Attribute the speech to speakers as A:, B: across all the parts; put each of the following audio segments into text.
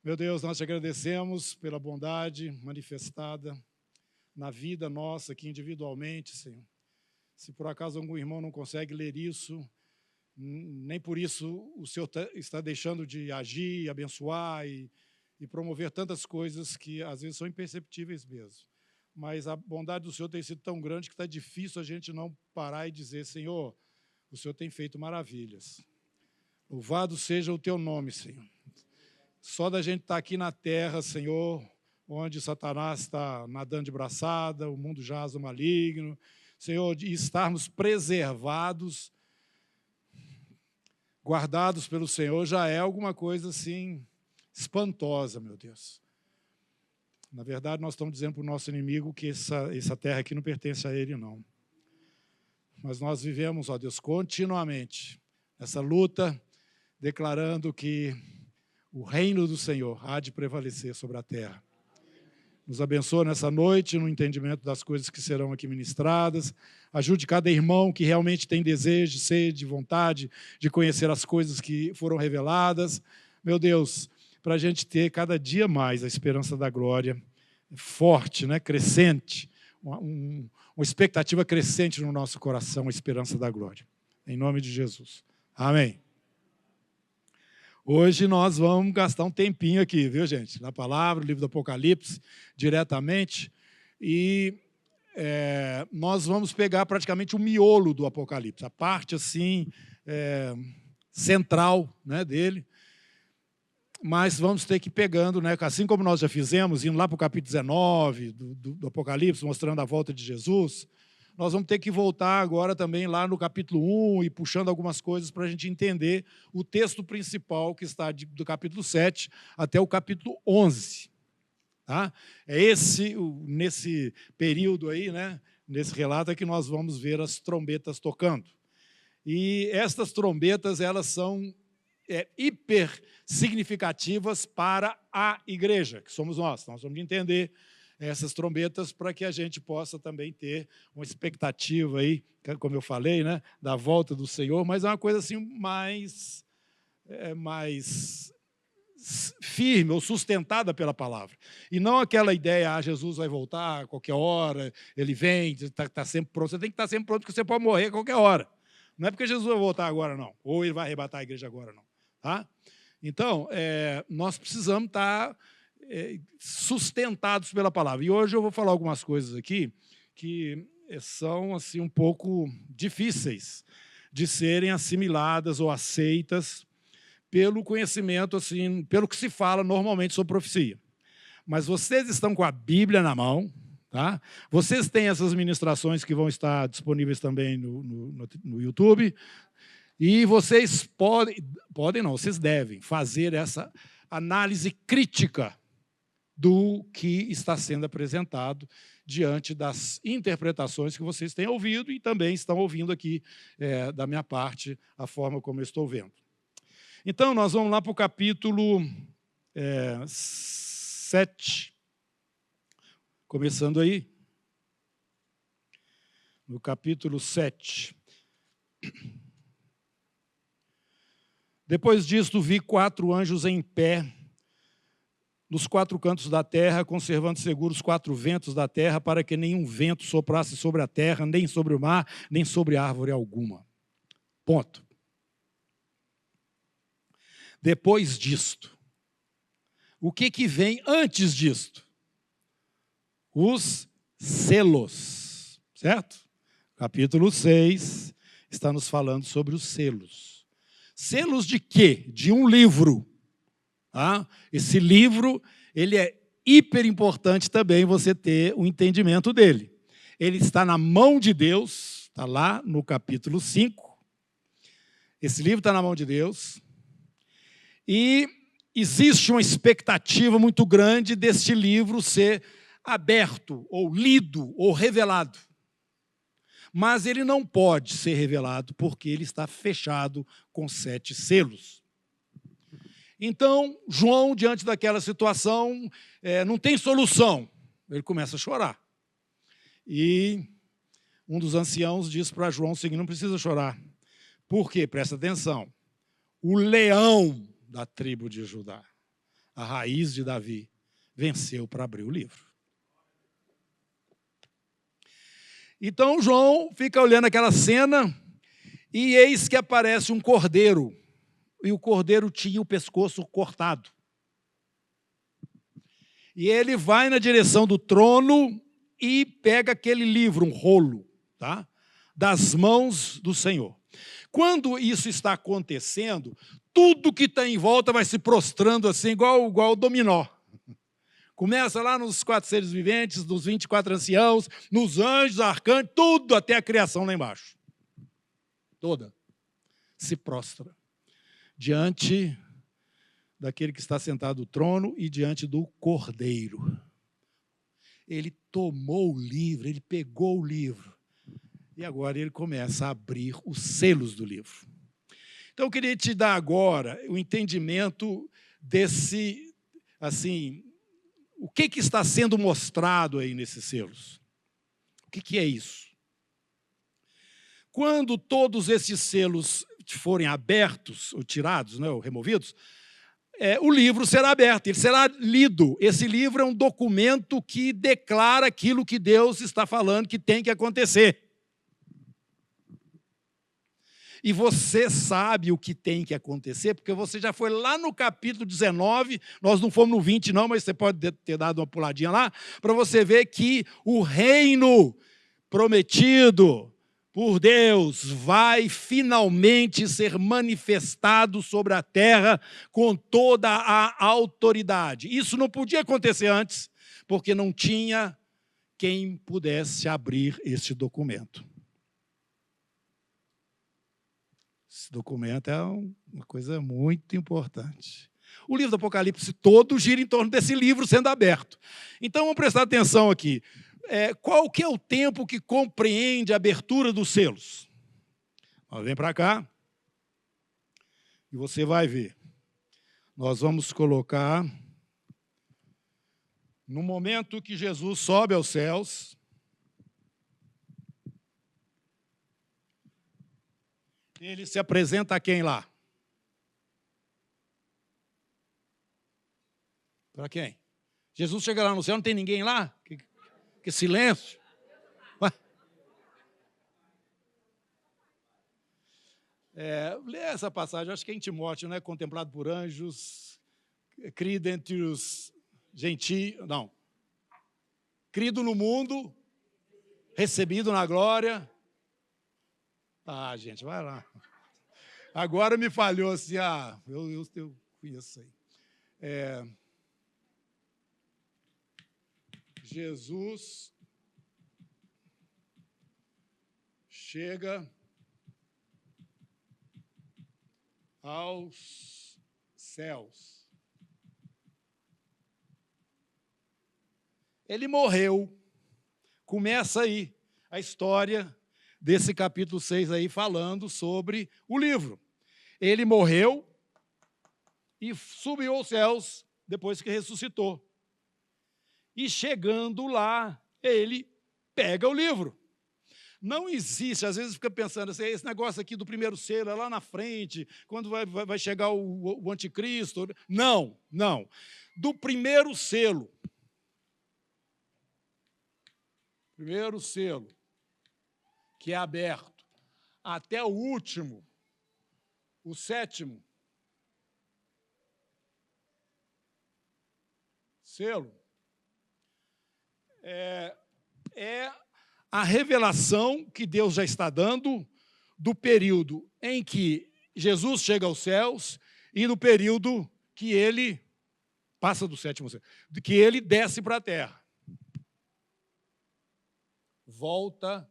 A: Meu Deus, nós te agradecemos pela bondade manifestada na vida nossa aqui individualmente, Senhor. Se por acaso algum irmão não consegue ler isso, nem por isso o Senhor está deixando de agir, abençoar e promover tantas coisas que às vezes são imperceptíveis mesmo. Mas a bondade do Senhor tem sido tão grande que está difícil a gente não parar e dizer: Senhor, o Senhor tem feito maravilhas. Louvado seja o teu nome, Senhor. Só da gente estar aqui na terra, Senhor, onde Satanás está nadando de braçada, o mundo jaz no maligno, Senhor, de estarmos preservados, guardados pelo Senhor, já é alguma coisa assim espantosa, meu Deus. Na verdade, nós estamos dizendo para o nosso inimigo que essa terra aqui não pertence a ele, não. Mas nós vivemos, ó Deus, continuamente essa luta, declarando que o reino do Senhor há de prevalecer sobre a terra. Nos abençoa nessa noite no entendimento das coisas que serão aqui ministradas. Ajude cada irmão que realmente tem desejo, sede, vontade de conhecer as coisas que foram reveladas. Meu Deus, para a gente ter cada dia mais a esperança da glória forte, né? Crescente, uma expectativa crescente no nosso coração, a esperança da glória. Em nome de Jesus. Amém. Hoje nós vamos gastar um tempinho aqui, viu, gente? Na palavra, o livro do Apocalipse, diretamente. E nós vamos pegar praticamente o miolo do Apocalipse, a parte assim central, né, dele. Mas vamos ter que ir pegando, né, assim como nós já fizemos, indo lá para o capítulo 19 do Apocalipse, mostrando a volta de Jesus. Nós vamos ter que voltar agora também lá no capítulo 1 e puxando algumas coisas para a gente entender o texto principal que está do capítulo 7 até o capítulo 11. Tá? É nesse período aí, né, nesse relato, é que nós vamos ver as trombetas tocando. E estas trombetas, elas são hiper significativas para a igreja, que somos nós. Nós vamos entender essas trombetas para que a gente possa também ter uma expectativa aí, como eu falei, né, da volta do Senhor, mas é uma coisa assim mais firme ou sustentada pela palavra. E não aquela ideia: Jesus vai voltar a qualquer hora, ele vem, está sempre pronto. Você tem que estar sempre pronto, porque você pode morrer a qualquer hora. Não é porque Jesus vai voltar agora, não, ou ele vai arrebatar a igreja agora, não. Tá? Então, nós precisamos estar sustentados pela palavra. E hoje eu vou falar algumas coisas aqui que são assim um pouco difíceis de serem assimiladas ou aceitas pelo conhecimento, assim, pelo que se fala normalmente sobre profecia. Mas vocês estão com a Bíblia na mão, tá? Vocês têm essas ministrações que vão estar disponíveis também no YouTube, e vocês podem não, vocês devem fazer essa análise crítica do que está sendo apresentado diante das interpretações que vocês têm ouvido e também estão ouvindo aqui da minha parte, a forma como eu estou vendo. Então, nós vamos lá para o capítulo 7, começando aí, no capítulo 7. Depois disto, vi 4 anjos em pé, nos 4 cantos da terra, conservando seguros 4 ventos da terra, para que nenhum vento soprasse sobre a terra, nem sobre o mar, nem sobre árvore alguma. Ponto. Depois disto, o que vem antes disto? Os selos, certo? Capítulo 6 está nos falando sobre os selos. Selos de quê? De um livro. Tá? Esse livro, ele é hiper importante também você ter o entendimento dele. Ele está na mão de Deus, está lá no capítulo 5. Esse livro está na mão de Deus. E existe uma expectativa muito grande deste livro ser aberto, ou lido, ou revelado. Mas ele não pode ser revelado porque ele está fechado com 7 selos. Então, João, diante daquela situação, não tem solução. Ele começa a chorar. E um dos anciãos diz para João o seguinte: não precisa chorar. Por quê? Presta atenção. O leão da tribo de Judá, a raiz de Davi, venceu para abrir o livro. Então João fica olhando aquela cena e eis que aparece um cordeiro. E o cordeiro tinha o pescoço cortado. E ele vai na direção do trono e pega aquele livro, um rolo, tá? Das mãos do Senhor. Quando isso está acontecendo, tudo que está em volta vai se prostrando assim, igual o dominó. Começa lá nos 4 seres viventes, nos 24 anciãos, nos anjos, arcanjos, tudo até a criação lá embaixo. Toda se prostra diante daquele que está sentado no trono e diante do Cordeiro. Ele tomou o livro, ele pegou o livro. E agora ele começa a abrir os selos do livro. Então eu queria te dar agora o entendimento desse, assim, o que está sendo mostrado aí nesses selos. O que é isso? Quando todos esses selos forem abertos, ou tirados, né, ou removidos, o livro será aberto, ele será lido. Esse livro é um documento que declara aquilo que Deus está falando que tem que acontecer. E você sabe o que tem que acontecer, porque você já foi lá no capítulo 19, nós não fomos no 20 não, mas você pode ter dado uma puladinha lá, para você ver que o reino prometido por Deus vai finalmente ser manifestado sobre a terra com toda a autoridade. Isso não podia acontecer antes, porque não tinha quem pudesse abrir este documento. Esse documento é uma coisa muito importante. O livro do Apocalipse todo gira em torno desse livro sendo aberto. Então, vamos prestar atenção aqui. Qual que é o tempo que compreende a abertura dos selos? Vem para cá e você vai ver. Nós vamos colocar no momento que Jesus sobe aos céus. Ele se apresenta a quem lá? Para quem? Jesus chega lá no céu, não tem ninguém lá? Que silêncio. Ué? Lê essa passagem, acho que é em Timóteo, né? Contemplado por anjos, crido entre os gentios, não. Crido no mundo, recebido na glória. Ah, gente, vai lá. Agora me falhou assim, eu conheço aí. Jesus chega aos céus. Ele morreu. Começa aí a história desse capítulo 6 aí, falando sobre o livro. Ele morreu e subiu aos céus depois que ressuscitou. E chegando lá, ele pega o livro. Não existe, às vezes fica pensando assim, esse negócio aqui do primeiro selo é lá na frente, quando vai chegar o anticristo. Não, não. Do primeiro selo, que é aberto, até o último, o 7º selo, é a revelação que Deus já está dando do período em que Jesus chega aos céus e no período que ele passa do 7º selo, que ele desce para a terra. Volta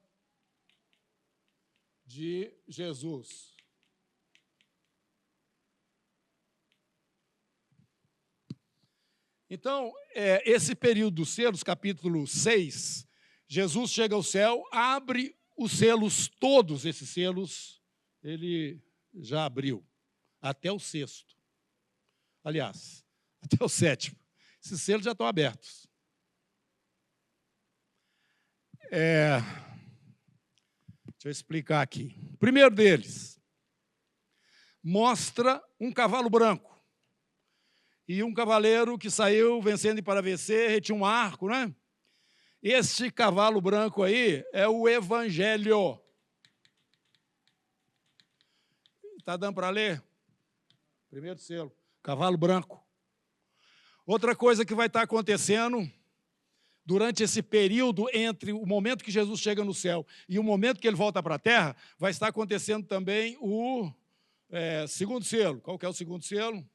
A: de Jesus. Então, esse período dos selos, capítulo 6, Jesus chega ao céu, abre os selos, todos esses selos, ele já abriu, até o 6º. Aliás, até o 7º. Esses selos já estão abertos. Deixa eu explicar aqui. O primeiro deles mostra um cavalo branco. e um cavaleiro que saiu vencendo para vencer, ele tinha um arco, né? Este cavalo branco aí é o Evangelho. Está dando para ler? Primeiro selo, cavalo branco. Outra coisa que vai estar acontecendo durante esse período entre o momento que Jesus chega no céu e o momento que ele volta para a terra, vai estar acontecendo também o segundo selo. Qual que é o segundo selo?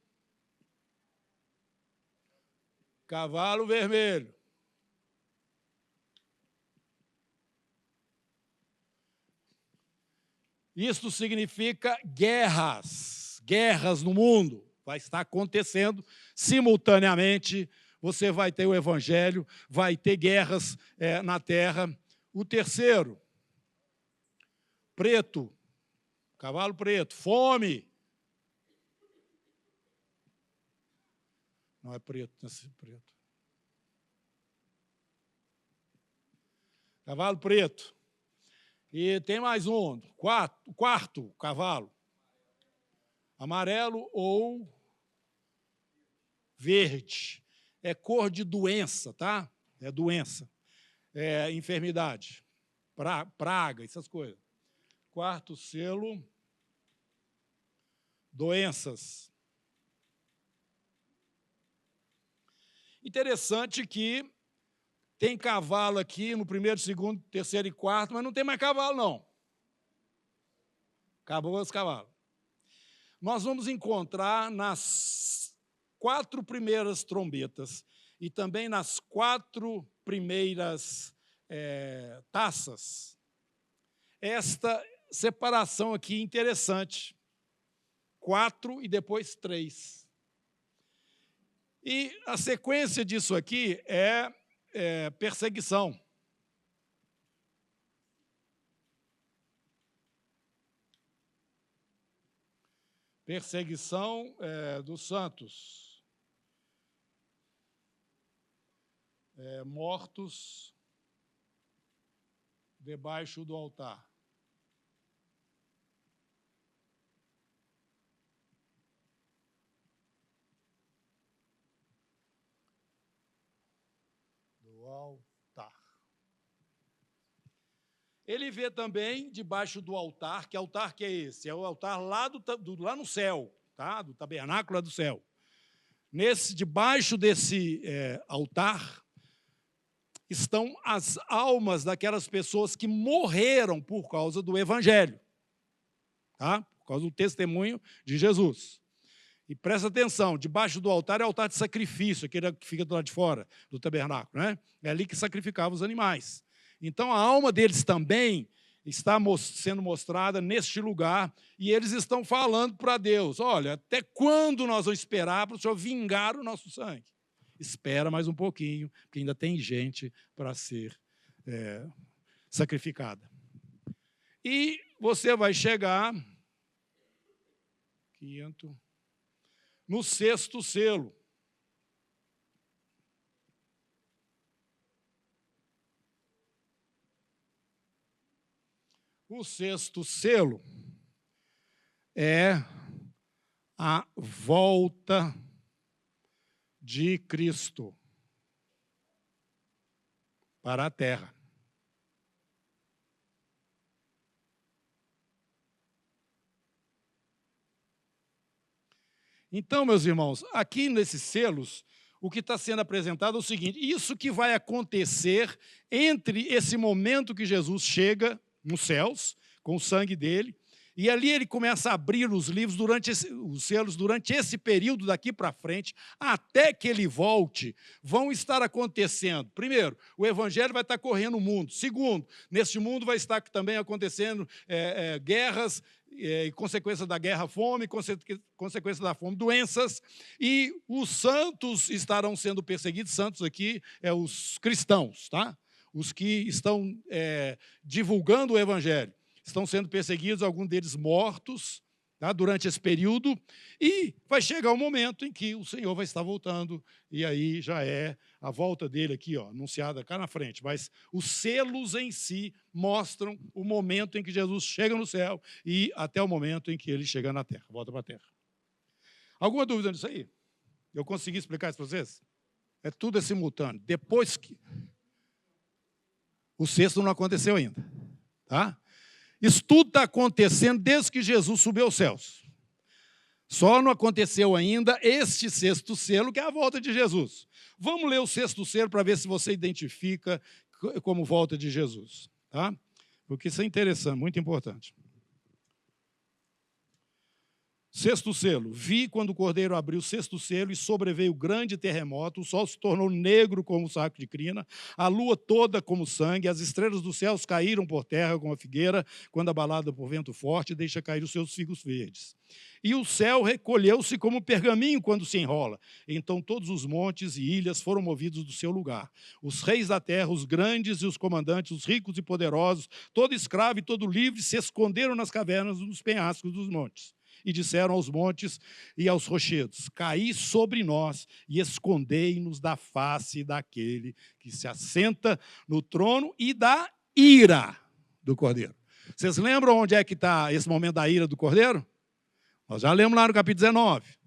A: Cavalo vermelho. Isto significa guerras, guerras no mundo. Vai estar acontecendo simultaneamente. Você vai ter o Evangelho, vai ter guerras na terra. O terceiro, preto, cavalo preto, fome. Não é preto, não é preto. Cavalo preto. E tem mais um, quarto cavalo. Amarelo ou verde. É cor de doença, tá? É doença. É enfermidade. Praga, essas coisas. Quarto selo, doenças. Interessante que tem cavalo aqui no primeiro, segundo, terceiro e quarto, mas não tem mais cavalo, não. Acabou os cavalos. Nós vamos encontrar nas 4 primeiras trombetas e também nas 4 primeiras taças esta separação aqui interessante. 4 e depois 3. E a sequência disso aqui é perseguição. Perseguição dos santos. Mortos debaixo do altar. Do altar. Ele vê também debaixo do altar, que altar que é esse? É o altar lá no céu, tá? Do tabernáculo lá do céu. Debaixo desse altar estão as almas daquelas pessoas que morreram por causa do Evangelho, tá? Por causa do testemunho de Jesus. E presta atenção, debaixo do altar é o altar de sacrifício, aquele que fica do lado de fora do tabernáculo, né? É ali que sacrificavam os animais. Então, a alma deles também está sendo mostrada neste lugar, e eles estão falando para Deus, olha, até quando nós vamos esperar para o Senhor vingar o nosso sangue? Espera mais um pouquinho, porque ainda tem gente para ser sacrificada. E você vai chegar, no 6º selo. O 6º selo é a volta de Cristo para a terra. Então, meus irmãos, aqui nesses selos, o que está sendo apresentado é o seguinte: isso que vai acontecer entre esse momento que Jesus chega nos céus, com o sangue dele, e ali ele começa a abrir os livros, os selos, durante esse período daqui para frente, até que ele volte, vão estar acontecendo. Primeiro, o Evangelho vai estar correndo o mundo. Segundo, neste mundo vai estar também acontecendo guerras, e consequência da guerra, fome, consequência da fome, doenças, e os santos estarão sendo perseguidos. Santos aqui os cristãos, tá? Os que estão divulgando o Evangelho. Estão sendo perseguidos, alguns deles mortos, tá, durante esse período, e vai chegar o momento em que o Senhor vai estar voltando, e aí já é a volta dele aqui, anunciada cá na frente. Mas os selos em si mostram o momento em que Jesus chega no céu e até o momento em que ele chega na terra, volta para a terra. Alguma dúvida nisso aí? Eu consegui explicar isso para vocês? Tudo é simultâneo. Depois que... O sexto não aconteceu ainda. Tá? Isso tudo está acontecendo desde que Jesus subiu aos céus. Só não aconteceu ainda este sexto selo, que é a volta de Jesus. Vamos ler o sexto selo para ver se você identifica como volta de Jesus. Tá? Porque isso é interessante, muito importante. Sexto selo. Vi quando o cordeiro abriu o sexto selo e sobreveio grande terremoto, o sol se tornou negro como um saco de crina, a lua toda como sangue, as estrelas dos céus caíram por terra como a figueira, quando abalada por vento forte, deixa cair os seus figos verdes. E o céu recolheu-se como pergaminho quando se enrola. Então todos os montes e ilhas foram movidos do seu lugar. Os reis da terra, os grandes e os comandantes, os ricos e poderosos, todo escravo e todo livre, se esconderam nas cavernas dos penhascos dos montes. E disseram aos montes e aos rochedos: caí sobre nós e escondei-nos da face daquele que se assenta no trono e da ira do Cordeiro. Vocês lembram onde é que está esse momento da ira do Cordeiro? Nós já lemos lá no capítulo 19.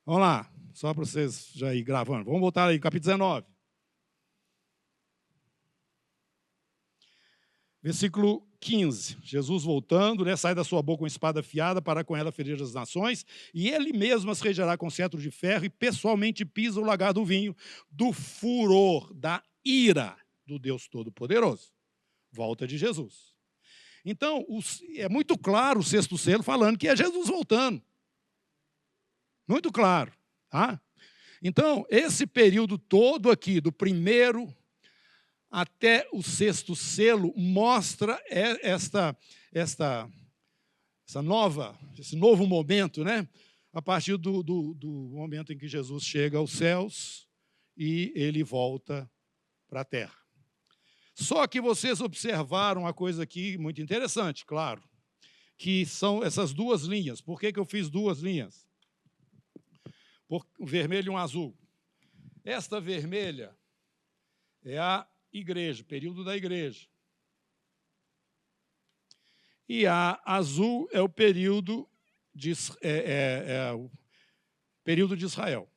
A: Vamos lá, só para vocês já ir gravando. Vamos voltar aí, capítulo 19. Versículo 15, Jesus voltando, sai da sua boca uma espada afiada para com ela ferir as nações, e ele mesmo as regerá com cetro de ferro e pessoalmente pisa o lagar do vinho, do furor, da ira do Deus Todo-Poderoso. Volta de Jesus. Então, é muito claro o sexto selo falando que é Jesus voltando. Muito claro. Tá? Então, esse período todo aqui, do primeiro até o sexto selo, mostra esse novo momento, né? A partir do momento em que Jesus chega aos céus e ele volta para a terra. Só que vocês observaram uma coisa aqui muito interessante, claro, que são essas duas linhas. Por que eu fiz duas linhas? Um vermelho e um azul. Esta vermelha é a igreja, período da igreja. E a azul é o período de Israel.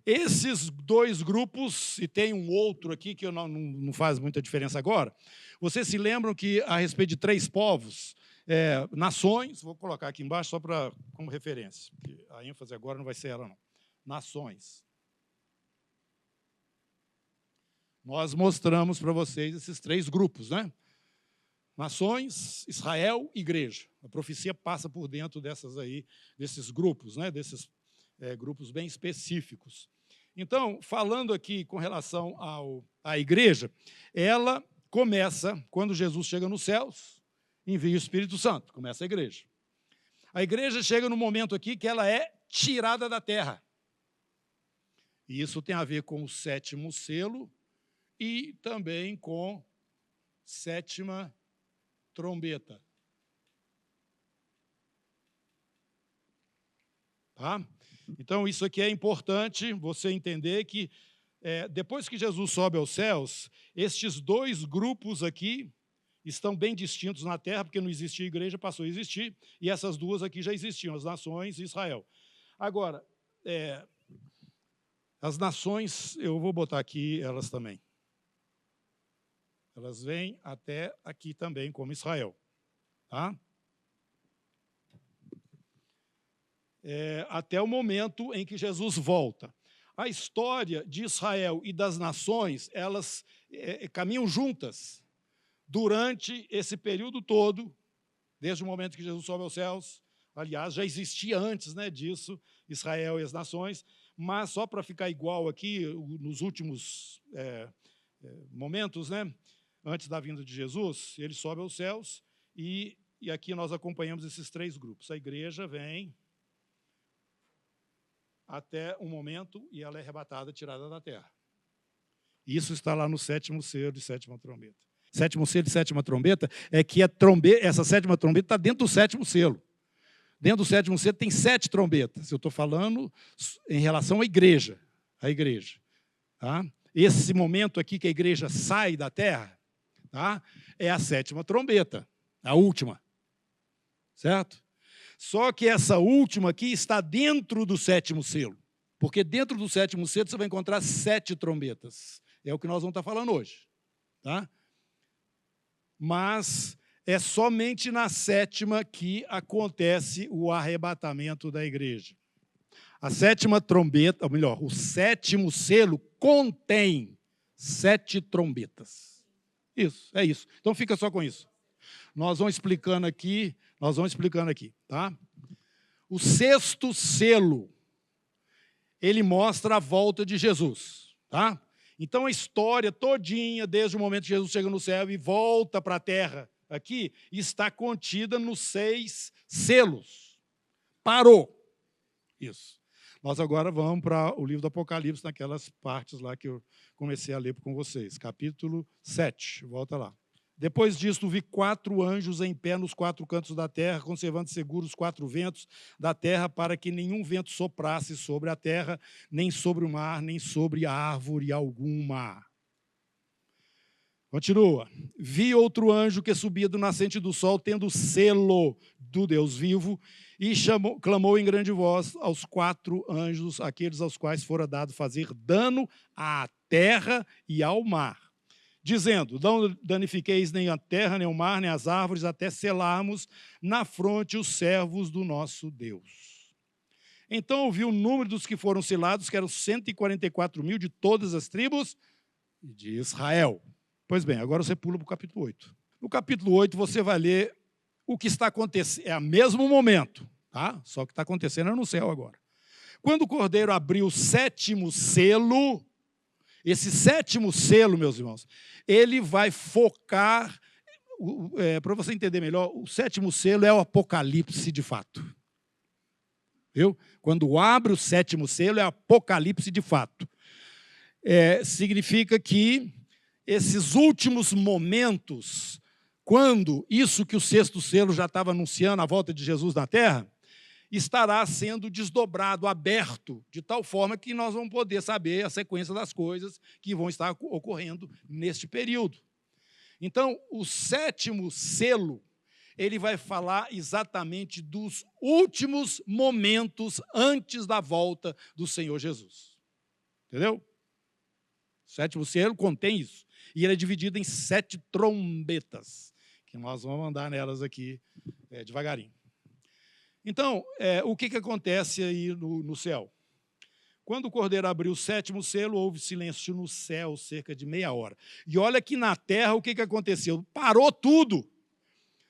A: Esses dois grupos, e tem um outro aqui que não faz muita diferença agora, vocês se lembram que a respeito de 3 povos, nações, vou colocar aqui embaixo só como referência, porque a ênfase agora não vai ser ela, não. Nações. Nós mostramos para vocês esses 3 grupos, né? Nações, Israel, igreja. A profecia passa por dentro desses grupos, né? Desses grupos bem específicos. Então, falando aqui com relação à igreja, ela começa, quando Jesus chega nos céus, envia o Espírito Santo, começa a igreja. A igreja chega no momento aqui que ela é tirada da terra. E isso tem a ver com o 7º selo e também com 7ª trombeta. Tá? Então, isso aqui é importante você entender que, depois que Jesus sobe aos céus, estes 2 grupos aqui estão bem distintos na terra, porque não existia igreja, passou a existir, e essas 2 aqui já existiam, as nações e Israel. Agora, as nações, eu vou botar aqui elas também. Elas vêm até aqui também, como Israel. Tá? Até o momento em que Jesus volta. A história de Israel e das nações, elas caminham juntas durante esse período todo, desde o momento que Jesus sobe aos céus. Aliás, já existia antes, né, disso, Israel e as nações, mas só para ficar igual aqui, nos últimos momentos, né, antes da vinda de Jesus, ele sobe aos céus e aqui nós acompanhamos esses 3 grupos. A igreja vem até um momento e ela é arrebatada, tirada da terra. Isso está lá no 7º selo de 7ª trombeta. 7º selo de 7ª trombeta é que essa 7ª trombeta está dentro do 7º selo. Dentro do 7º selo tem 7 trombetas. Eu estou falando em relação à igreja. A igreja. Tá? Esse momento aqui que a igreja sai da terra, tá? É a 7ª trombeta, a última. certo? Só que essa última aqui está dentro do sétimo selo, porque dentro do sétimo selo você vai encontrar 7 trombetas. É o que nós vamos estar falando hoje, tá? Mas é somente na 7ª que acontece o arrebatamento da igreja. A 7ª trombeta, ou melhor, o 7º selo contém 7 trombetas. Isso, é isso. Então fica só com isso. Nós vamos explicando aqui, tá? O 6º selo, ele mostra a volta de Jesus, tá? Então a história todinha, desde o momento que Jesus chega no céu e volta para a terra, aqui, está contida nos 6 selos. Parou. Isso. Nós agora vamos para o livro do Apocalipse, naquelas partes lá que eu comecei a ler com vocês. Capítulo 7, volta lá. Depois disso, vi 4 anjos em pé nos 4 cantos da terra, conservando seguros os 4 ventos da terra, para que nenhum vento soprasse sobre a terra, nem sobre o mar, nem sobre árvore alguma. Continua. Vi outro anjo que subia do nascente do sol, tendo o selo do Deus vivo, e clamou em grande voz aos 4 anjos, aqueles aos quais fora dado fazer dano à terra e ao mar, dizendo: não danifiqueis nem a terra, nem o mar, nem as árvores, até selarmos na fronte os servos do nosso Deus. Então ouvi o número dos que foram selados, que eram 144.000 de todas as tribos de Israel. Pois bem, agora você pula para o capítulo 8. No capítulo 8 você vai ler o que está acontecendo, é o mesmo momento, tá? Só que está acontecendo no céu agora. Quando o Cordeiro abriu o 7º selo, esse 7º selo, meus irmãos, ele vai focar, para você entender melhor, o 7º selo é o Apocalipse de fato. Viu? Quando abre o 7º selo, é o Apocalipse de fato. Significa que esses últimos momentos, quando isso que o 6º selo já estava anunciando, a volta de Jesus na terra, estará sendo desdobrado, aberto, de tal forma que nós vamos poder saber a sequência das coisas que vão estar ocorrendo neste período. Então, o 7º selo, ele vai falar exatamente dos últimos momentos antes da volta do Senhor Jesus. Entendeu? O 7º selo contém isso. E ele é dividido em 7 trombetas, que nós vamos andar nelas aqui devagarinho. Então, o que acontece aí no céu? Quando o Cordeiro abriu o 7º selo, houve silêncio no céu cerca de meia hora. E olha que na terra o que aconteceu? Parou tudo.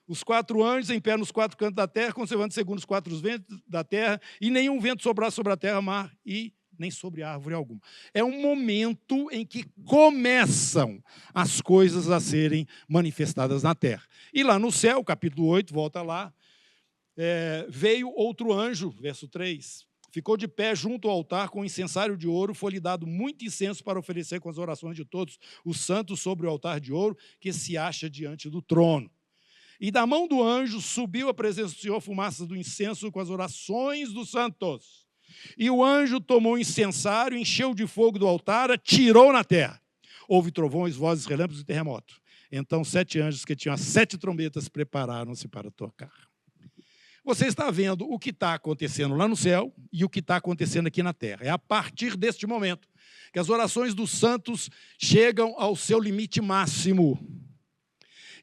A: Os 4 anjos em pé nos 4 cantos da terra, conservando segundo os 4 ventos da terra, e nenhum vento sobrasse sobre a terra, mar e nem sobre árvore alguma. É um momento em que começam as coisas a serem manifestadas na terra. E lá no céu, capítulo 8, volta lá, veio outro anjo, verso 3, ficou de pé junto ao altar com incensário de ouro, foi-lhe dado muito incenso para oferecer com as orações de todos os santos sobre o altar de ouro que se acha diante do trono. E da mão do anjo subiu à presença do Senhor fumaça do incenso com as orações dos santos. E o anjo tomou o incensário, encheu de fogo do altar, atirou na terra. Houve trovões, vozes, relâmpagos e terremoto. Então 7 anjos que tinham as 7 trombetas prepararam-se para tocar. Você está vendo o que está acontecendo lá no céu e o que está acontecendo aqui na terra. É a partir deste momento que as orações dos santos chegam ao seu limite máximo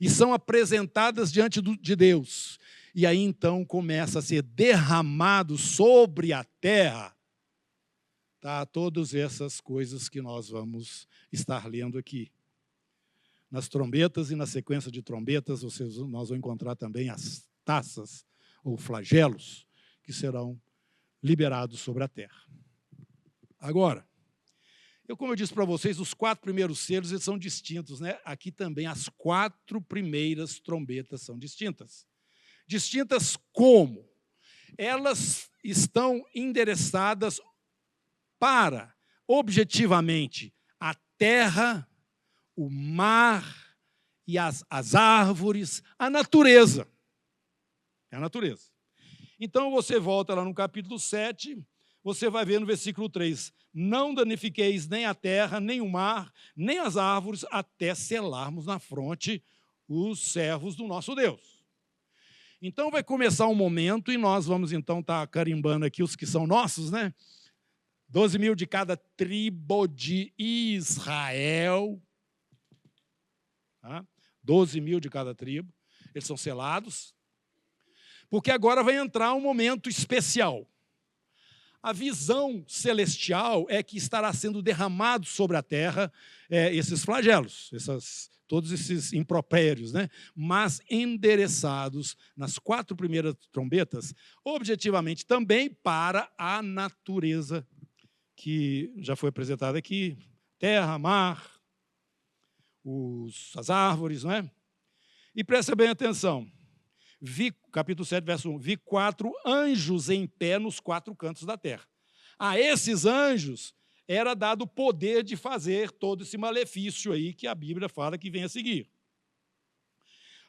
A: e são apresentadas diante de Deus. E aí, então, começa a ser derramado sobre a terra, tá, todas essas coisas que nós vamos estar lendo aqui. Nas trombetas e na sequência de trombetas, nós vamos encontrar também as taças ou flagelos que serão liberados sobre a terra. Agora, como eu disse para vocês, os 4 primeiros selos eles são distintos, né? Aqui também as 4 primeiras trombetas são distintas. Distintas como? Elas estão endereçadas para, objetivamente, a terra, o mar e as árvores, a natureza. É a natureza. Então, você volta lá no capítulo 7, você vai ver no versículo 3, não danifiqueis nem a terra, nem o mar, nem as árvores, até selarmos na fronte os servos do nosso Deus. Então vai começar um momento e nós vamos então estar carimbando aqui os que são nossos, né? 12.000 de cada tribo de Israel. Tá? 12.000 de cada tribo. Eles são selados. Porque agora vai entrar um momento especial. A visão celestial é que estará sendo derramado sobre a terra esses flagelos, todos esses impropérios, né? Mas endereçados nas 4 primeiras trombetas, objetivamente também para a natureza, que já foi apresentada aqui, terra, mar, as árvores, não é? E presta bem atenção. Capítulo 7, verso 1. Vi 4 anjos em pé nos 4 cantos da terra. A esses anjos era dado o poder de fazer todo esse malefício aí que a Bíblia fala que vem a seguir.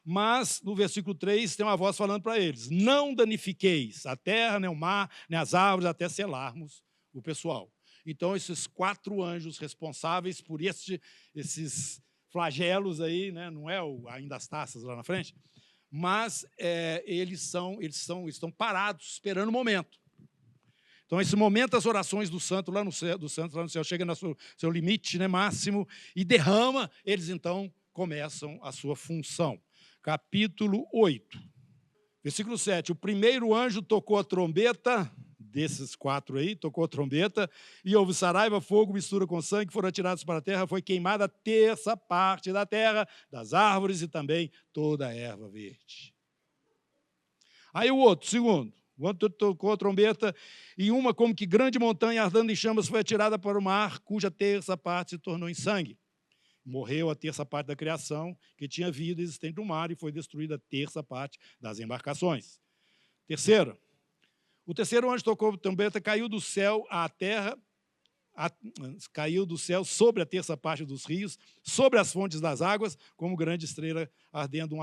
A: Mas, no versículo 3, tem uma voz falando para eles: não danifiqueis a terra, nem o mar, nem as árvores, até selarmos o pessoal. Então, esses 4 anjos responsáveis por esses flagelos aí, né, não é ainda as taças lá na frente, mas eles estão parados, esperando o momento. Então, esse momento, as orações do santo lá no céu, chega no seu limite, né, máximo, e derrama, eles então começam a sua função. Capítulo 8, versículo 7. O primeiro anjo tocou a trombeta, desses 4 aí, tocou a trombeta, e houve saraiva, fogo, mistura com sangue, foram atirados para a terra, foi queimada a 1/3 parte da terra, das árvores e também toda a erva verde. Aí o outro, segundo, o outro tocou a trombeta, e uma como que grande montanha ardendo em chamas foi atirada para o mar, cuja 1/3 parte se tornou em sangue. Morreu a 1/3 parte da criação, que tinha vida existente no mar, e foi destruída a 1/3 parte das embarcações. Terceiro, o terceiro anjo tocou a trombeta, caiu do céu à terra, caiu do céu sobre a 1/3 parte dos rios, sobre as fontes das águas, como grande estrela ardendo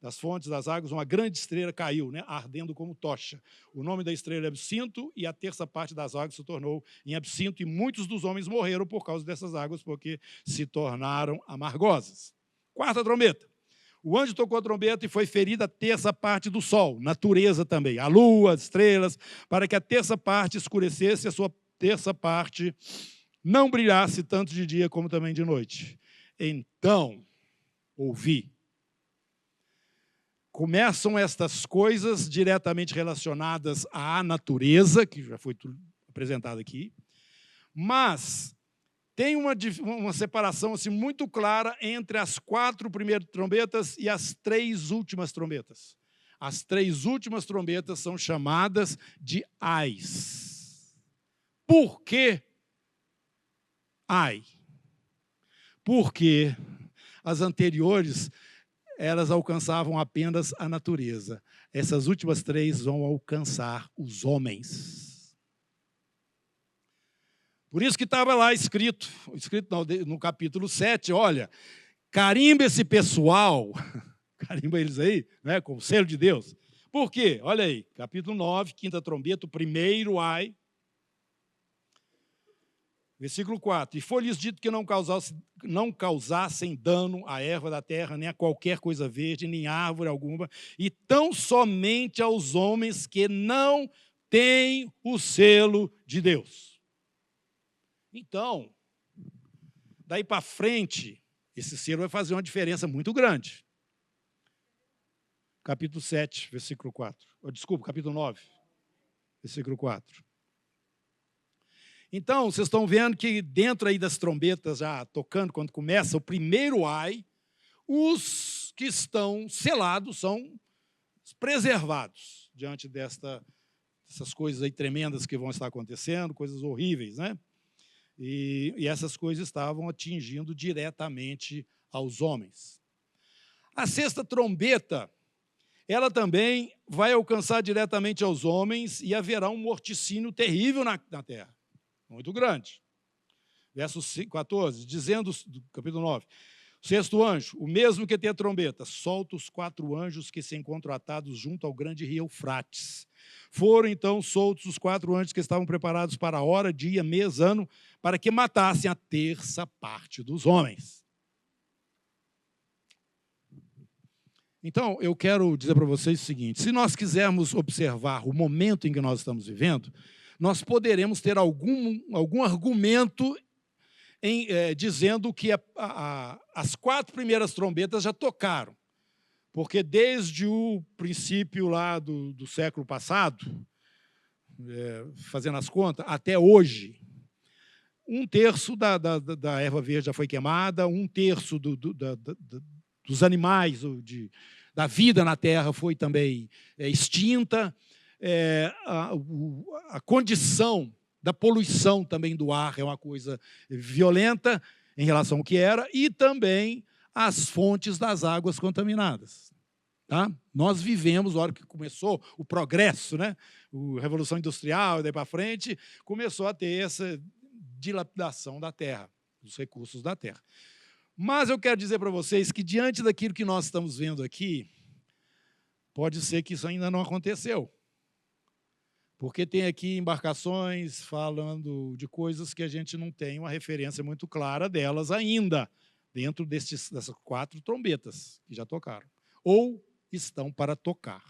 A: das fontes das águas, uma grande estrela caiu, né, ardendo como tocha. O nome da estrela é absinto, e a 1/3 parte das águas se tornou em absinto, e muitos dos homens morreram por causa dessas águas, porque se tornaram amargosas. 4ª trombeta. O anjo tocou a trombeta e foi ferida a 1/3 parte do sol, natureza também, a lua, as estrelas, para que a 1/3 parte escurecesse e a sua 1/3 parte não brilhasse tanto de dia como também de noite. Então, ouvi. Começam estas coisas diretamente relacionadas à natureza, que já foi tudo apresentado aqui, mas tem uma separação assim, muito clara entre as 4 primeiras trombetas e as 3 últimas trombetas. As 3 últimas trombetas são chamadas de ais. Por que ai? Porque as anteriores, elas alcançavam apenas a natureza. Essas últimas 3 vão alcançar os homens. Por isso que estava lá escrito no capítulo 7, olha, carimba esse pessoal, carimba eles aí, né, com o selo de Deus. Por quê? Olha aí, capítulo 9, 5ª trombeta, o primeiro ai. Versículo 4. E foi-lhes dito que não causassem dano à erva da terra, nem a qualquer coisa verde, nem árvore alguma, e tão somente aos homens que não têm o selo de Deus. Então, daí para frente, esse selo vai fazer uma diferença muito grande. Capítulo 7, versículo 4. Desculpa, capítulo 9, versículo 4. Então, vocês estão vendo que dentro aí das trombetas, já tocando, quando começa o primeiro ai, os que estão selados são preservados diante dessas coisas aí tremendas que vão estar acontecendo, coisas horríveis, né? E essas coisas estavam atingindo diretamente aos homens. A 6ª trombeta, ela também vai alcançar diretamente aos homens e haverá um morticínio terrível na terra, muito grande. Verso 14, dizendo, do capítulo 9, o 6º anjo, o mesmo que tem a trombeta, solta os 4 anjos que se encontram atados junto ao grande rio Eufrates. Foram, então, soltos os 4 anjos que estavam preparados para a hora, dia, mês, ano, para que matassem a 1/3 parte dos homens. Então, eu quero dizer para vocês o seguinte: se nós quisermos observar o momento em que nós estamos vivendo, nós poderemos ter algum argumento dizendo que as 4 primeiras trombetas já tocaram. Porque desde o princípio lá do século passado, fazendo as contas, até hoje, 1/3 da erva verde já foi queimada, 1/3 dos animais, da vida na Terra foi também extinta, a condição da poluição também do ar é uma coisa violenta em relação ao que era, e também as fontes das águas contaminadas. Tá? Nós vivemos, na hora que começou o progresso, né? A Revolução Industrial, e daí para frente, começou a ter essa dilapidação da terra, dos recursos da terra. Mas eu quero dizer para vocês que, diante daquilo que nós estamos vendo aqui, pode ser que isso ainda não aconteceu. Porque tem aqui embarcações falando de coisas que a gente não tem uma referência muito clara delas ainda, dentro dessas 4 trombetas que já tocaram, ou estão para tocar.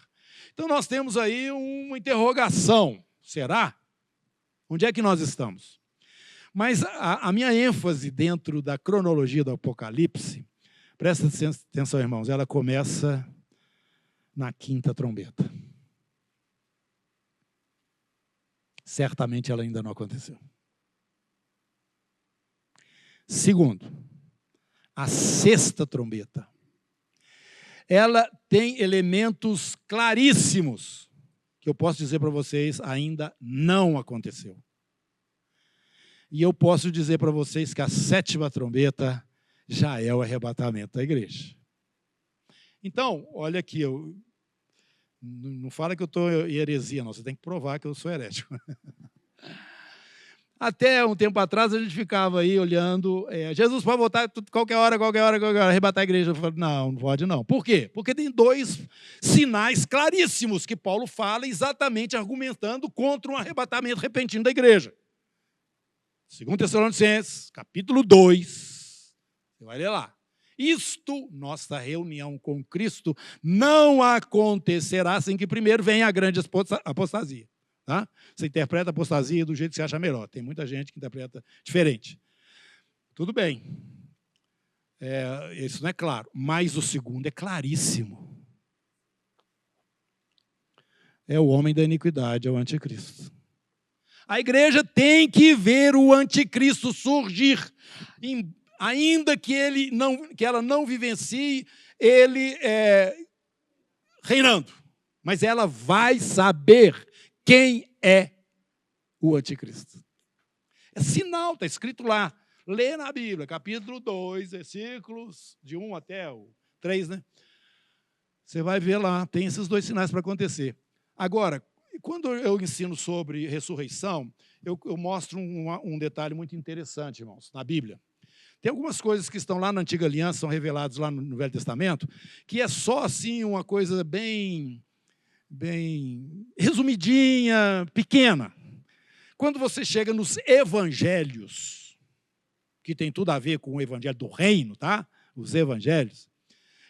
A: Então, nós temos aí uma interrogação. Será? Onde é que nós estamos? Mas a minha ênfase dentro da cronologia do Apocalipse, presta atenção, irmãos, ela começa na 5ª trombeta. Certamente ela ainda não aconteceu. Segundo, a 6ª trombeta. Ela tem elementos claríssimos que eu posso dizer para vocês ainda não aconteceu. E eu posso dizer para vocês que a 7ª trombeta já é o arrebatamento da igreja. Então, olha aqui, não fala que eu estou em heresia, não. Você tem que provar que eu sou herético. Até um tempo atrás, a gente ficava aí olhando, Jesus pode voltar qualquer hora, arrebatar a igreja. Eu falei, não pode não. Por quê? Porque tem 2 sinais claríssimos que Paulo fala, exatamente argumentando contra um arrebatamento repentino da igreja. 2 Tessalonicenses, capítulo 2, você vai ler lá. Isto, nossa reunião com Cristo, não acontecerá sem que primeiro venha a grande apostasia. Tá? Você interpreta a apostasia do jeito que você acha melhor. Tem muita gente que interpreta diferente. Tudo bem. Isso não é claro. Mas o segundo é claríssimo. É o homem da iniquidade, é o anticristo. A igreja tem que ver o anticristo surgir, ainda que ela não vivencie ele reinando. Mas ela vai saber quem é o anticristo. É sinal, está escrito lá. Lê na Bíblia, capítulo 2, versículos de 1 até o 3, né? Você vai ver lá, tem esses 2 sinais para acontecer. Agora, quando eu ensino sobre ressurreição, eu mostro um detalhe muito interessante, irmãos, na Bíblia. Tem algumas coisas que estão lá na Antiga Aliança, são reveladas lá no Velho Testamento, que é só assim uma coisa bem resumidinha, pequena. Quando você chega nos evangelhos, que tem tudo a ver com o evangelho do reino, tá? Os evangelhos,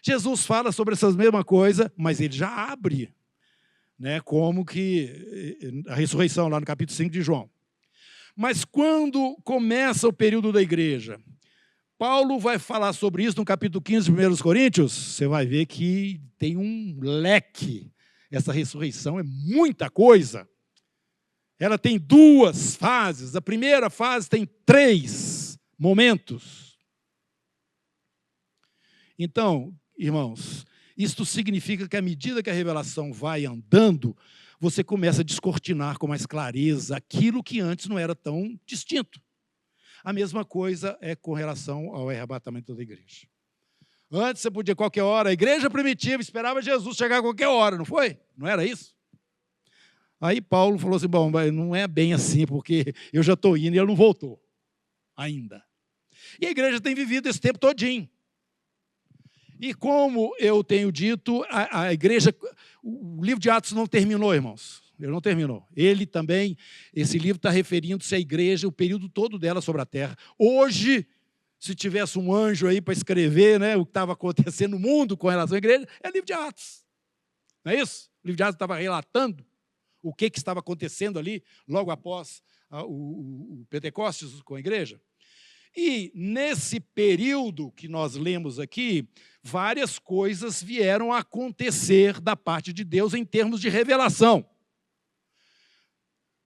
A: Jesus fala sobre essas mesmas coisas, mas ele já abre, né, como que a ressurreição, lá no capítulo 5 de João. Mas quando começa o período da igreja, Paulo vai falar sobre isso no capítulo 15 de 1 Coríntios, você vai ver que tem um leque. Essa ressurreição é muita coisa. Ela tem 2 fases. A primeira fase tem 3 momentos. Então, irmãos, isto significa que à medida que a revelação vai andando, você começa a descortinar com mais clareza aquilo que antes não era tão distinto. A mesma coisa é com relação ao arrebatamento da igreja. Antes você podia qualquer hora, a igreja primitiva esperava Jesus chegar a qualquer hora, não foi? Não era isso? Aí Paulo falou assim, bom, não é bem assim, porque eu já estou indo e ele não voltou ainda. E a igreja tem vivido esse tempo todinho. E como eu tenho dito, a igreja, o livro de Atos não terminou, irmãos. Ele não terminou. Ele também, esse livro está referindo-se à igreja, o período todo dela sobre a terra. Hoje, se tivesse um anjo aí para escrever, né, o que estava acontecendo no mundo com relação à igreja, é o livro de Atos. Não é isso? O livro de Atos estava relatando o que estava acontecendo ali, logo após o Pentecostes com a igreja. E, nesse período que nós lemos aqui, várias coisas vieram a acontecer da parte de Deus em termos de revelação.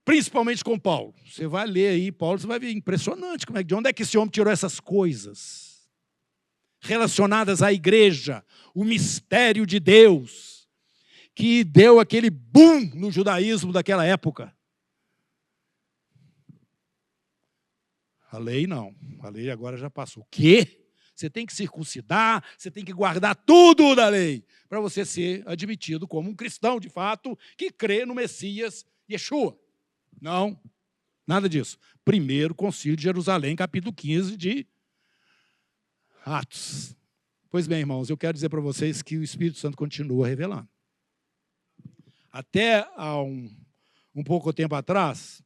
A: Principalmente com Paulo. Você vai ler aí, Paulo, você vai ver impressionante de onde é que esse homem tirou essas coisas relacionadas à igreja, o mistério de Deus, que deu aquele boom no judaísmo daquela época. A lei não, a lei agora já passou. O quê? Você tem que circuncidar, você tem que guardar tudo da lei, para você ser admitido como um cristão, de fato, que crê no Messias Yeshua. Não, nada disso. Primeiro Concílio de Jerusalém, capítulo 15 de Atos. Pois bem, irmãos, eu quero dizer para vocês que o Espírito Santo continua revelando. Até há um pouco tempo atrás,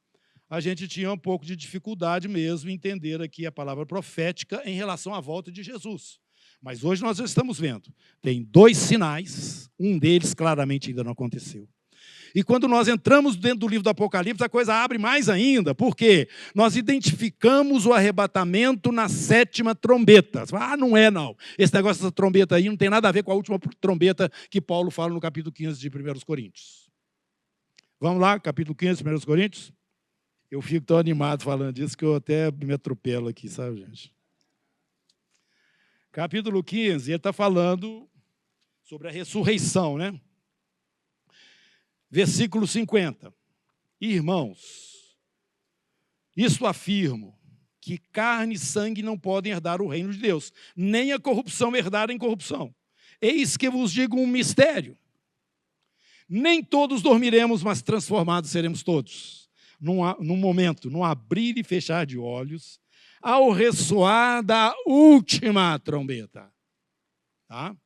A: a gente tinha um pouco de dificuldade mesmo em entender aqui a palavra profética em relação à volta de Jesus. Mas hoje nós já estamos vendo. Tem 2 sinais, um deles claramente ainda não aconteceu. E quando nós entramos dentro do livro do Apocalipse, a coisa abre mais ainda, porque nós identificamos o arrebatamento na 7ª trombeta. Você fala, não é não. Esse negócio dessa trombeta aí não tem nada a ver com a última trombeta que Paulo fala no capítulo 15 de 1 Coríntios. Vamos lá, capítulo 15 de 1 Coríntios? Eu fico tão animado falando disso que eu até me atropelo aqui, sabe, gente? Capítulo 15, ele está falando sobre a ressurreição, né? Versículo 50. Irmãos, isto afirmo, que carne e sangue não podem herdar o reino de Deus, nem a corrupção herdar a incorrupção. Eis que vos digo um mistério. Nem todos dormiremos, mas transformados seremos todos. Num momento, num abrir e fechar de olhos, ao ressoar da última trombeta. Tá?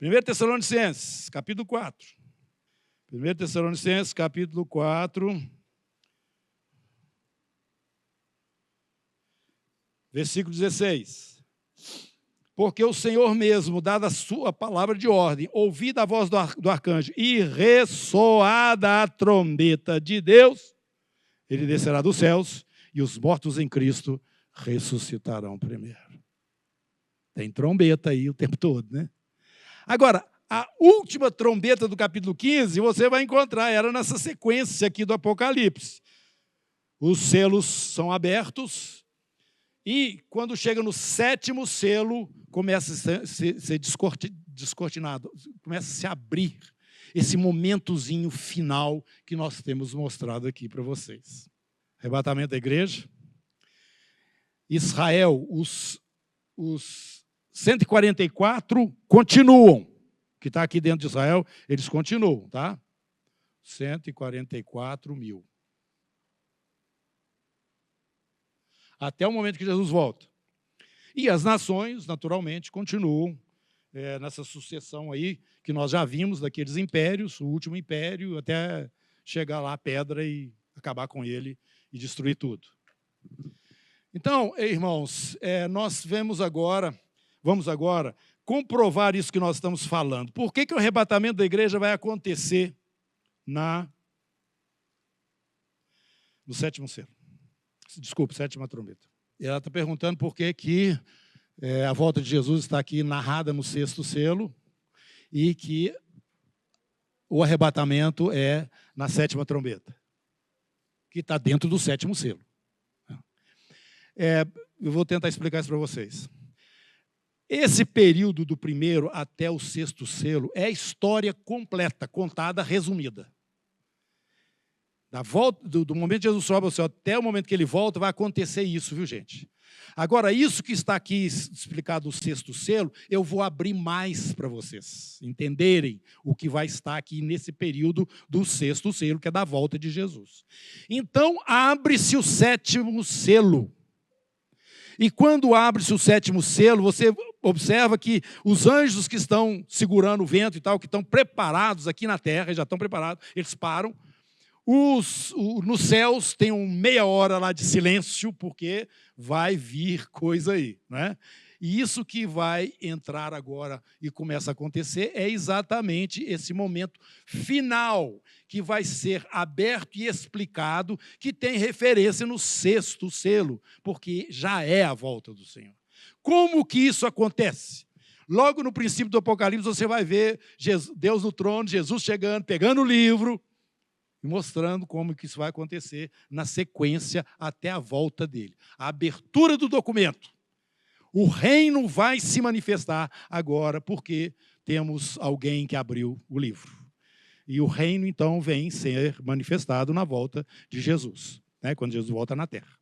A: 1 Tessalonicenses, capítulo 4. 1 Tessalonicenses, capítulo 4, versículo 16. Porque o Senhor mesmo, dada a sua palavra de ordem, ouvida a voz do arcanjo e ressoada a trombeta de Deus, ele descerá dos céus e os mortos em Cristo ressuscitarão primeiro. Tem trombeta aí o tempo todo, né? Agora, a última trombeta do capítulo 15, você vai encontrar, era nessa sequência aqui do Apocalipse. Os selos são abertos e, quando chega no 7º selo, começa a ser descortinado, começa a se abrir esse momentozinho final que nós temos mostrado aqui para vocês. Arrebatamento da igreja. Israel, os 144 continuam. Que está aqui dentro de Israel, eles continuam, tá? 144 mil. Até o momento que Jesus volta. E as nações, naturalmente, continuam nessa sucessão aí, que nós já vimos daqueles impérios, o último império, até chegar lá a pedra e acabar com ele e destruir tudo. Então, irmãos, nós vamos agora comprovar isso que nós estamos falando. Por que o arrebatamento da igreja vai acontecer no 7º selo? Desculpe, 7ª trombeta. E ela está perguntando por que a volta de Jesus está aqui narrada no 6º selo e que o arrebatamento é na 7ª trombeta, que está dentro do 7º selo. Eu vou tentar explicar isso para vocês. Esse período do 1º até o 6º selo é a história completa, contada, resumida. Da volta, do momento que Jesus sobe ao céu até o momento que ele volta, vai acontecer isso, viu, gente? Agora, isso que está aqui explicado no 6º selo, eu vou abrir mais para vocês entenderem o que vai estar aqui nesse período do 6º selo, que é da volta de Jesus. Então, abre-se o 7º selo. E quando abre-se o 7º selo, você observa que os anjos que estão segurando o vento e tal, que estão preparados aqui na terra, já estão preparados, eles param. Nos céus tem meia hora lá de silêncio, porque vai vir coisa aí, né? E isso que vai entrar agora e começa a acontecer é exatamente esse momento final, que vai ser aberto e explicado, que tem referência no sexto selo, porque já é a volta do Senhor. Como que isso acontece? Logo no princípio do Apocalipse, você vai ver Deus no trono, Jesus chegando, pegando o livro, e mostrando como que isso vai acontecer na sequência até a volta dele. A abertura do documento. O reino vai se manifestar agora, porque temos alguém que abriu o livro. E o reino, então, vem ser manifestado na volta de Jesus, né, quando Jesus volta na terra.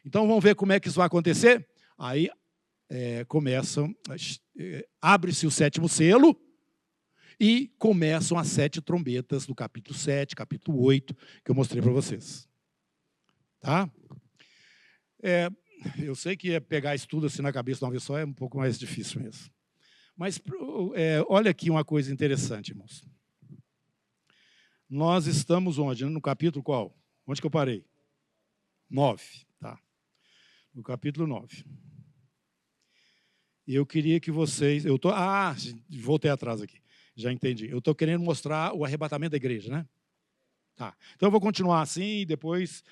A: Então, vamos ver como é que isso vai acontecer? Aí abre-se o sétimo selo e começam as 7 trombetas do capítulo 7, capítulo 8, que eu mostrei para vocês. Tá? Eu sei que pegar isso tudo assim na cabeça de uma vez só é um pouco mais difícil mesmo. Mas olha aqui uma coisa interessante, irmãos. Nós estamos onde? No capítulo qual? Onde que eu parei? 9. Tá. No capítulo 9. E eu queria que vocês... voltei atrás aqui. Já entendi. Eu estou querendo mostrar o arrebatamento da igreja, né? Tá. Então eu vou continuar assim e depois...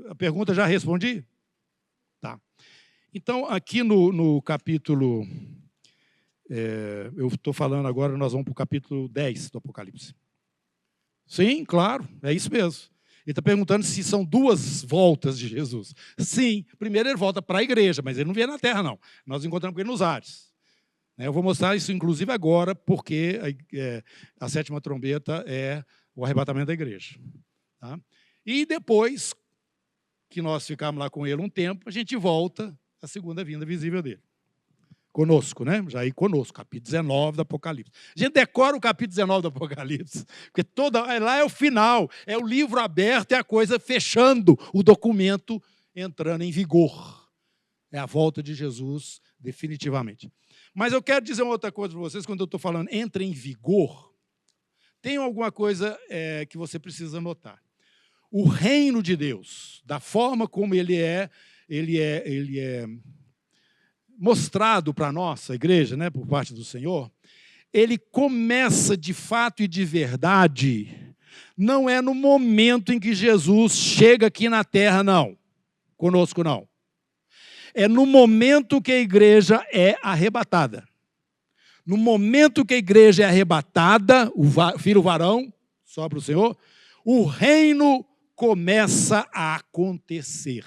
A: a pergunta já respondi? Tá. Então, aqui no capítulo... eu estou falando agora, nós vamos para o capítulo 10 do Apocalipse. Sim, claro, é isso mesmo. Ele está perguntando se são 2 voltas de Jesus. Sim, primeiro ele volta para a igreja, mas ele não vem na terra, não. Nós encontramos com ele nos ares. Eu vou mostrar isso, inclusive, agora, porque a 7ª trombeta é o arrebatamento da igreja. Tá? E depois que nós ficamos lá com ele um tempo, a gente volta à segunda vinda visível dele. Conosco, né? Já aí conosco, capítulo 19 do Apocalipse. A gente decora o capítulo 19 do Apocalipse, porque lá é o final, é o livro aberto, é a coisa fechando, o documento entrando em vigor. É a volta de Jesus, definitivamente. Mas eu quero dizer uma outra coisa para vocês, quando eu estou falando entra em vigor, tem alguma coisa que você precisa notar. O reino de Deus, da forma como ele é mostrado para a nossa igreja, né, por parte do Senhor, ele começa de fato e de verdade, não é no momento em que Jesus chega aqui na terra, não. Conosco, não. É no momento que a igreja é arrebatada. No momento que a igreja é arrebatada, o filho varão, sobra o Senhor, o reino começa a acontecer.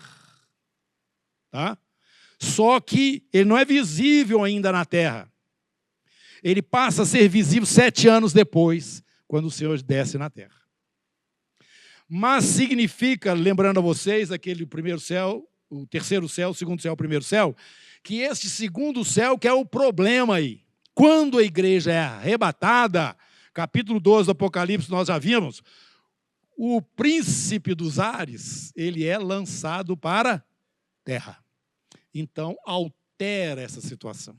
A: Tá? Só que ele não é visível ainda na terra. Ele passa a ser visível 7 anos depois, quando o Senhor desce na terra. Mas significa, lembrando a vocês, aquele primeiro céu, o terceiro céu, o segundo céu, o primeiro céu, que este segundo céu que é o problema aí. Quando a igreja é arrebatada, capítulo 12 do Apocalipse, nós já vimos, o príncipe dos ares, ele é lançado para a terra. Então, altera essa situação.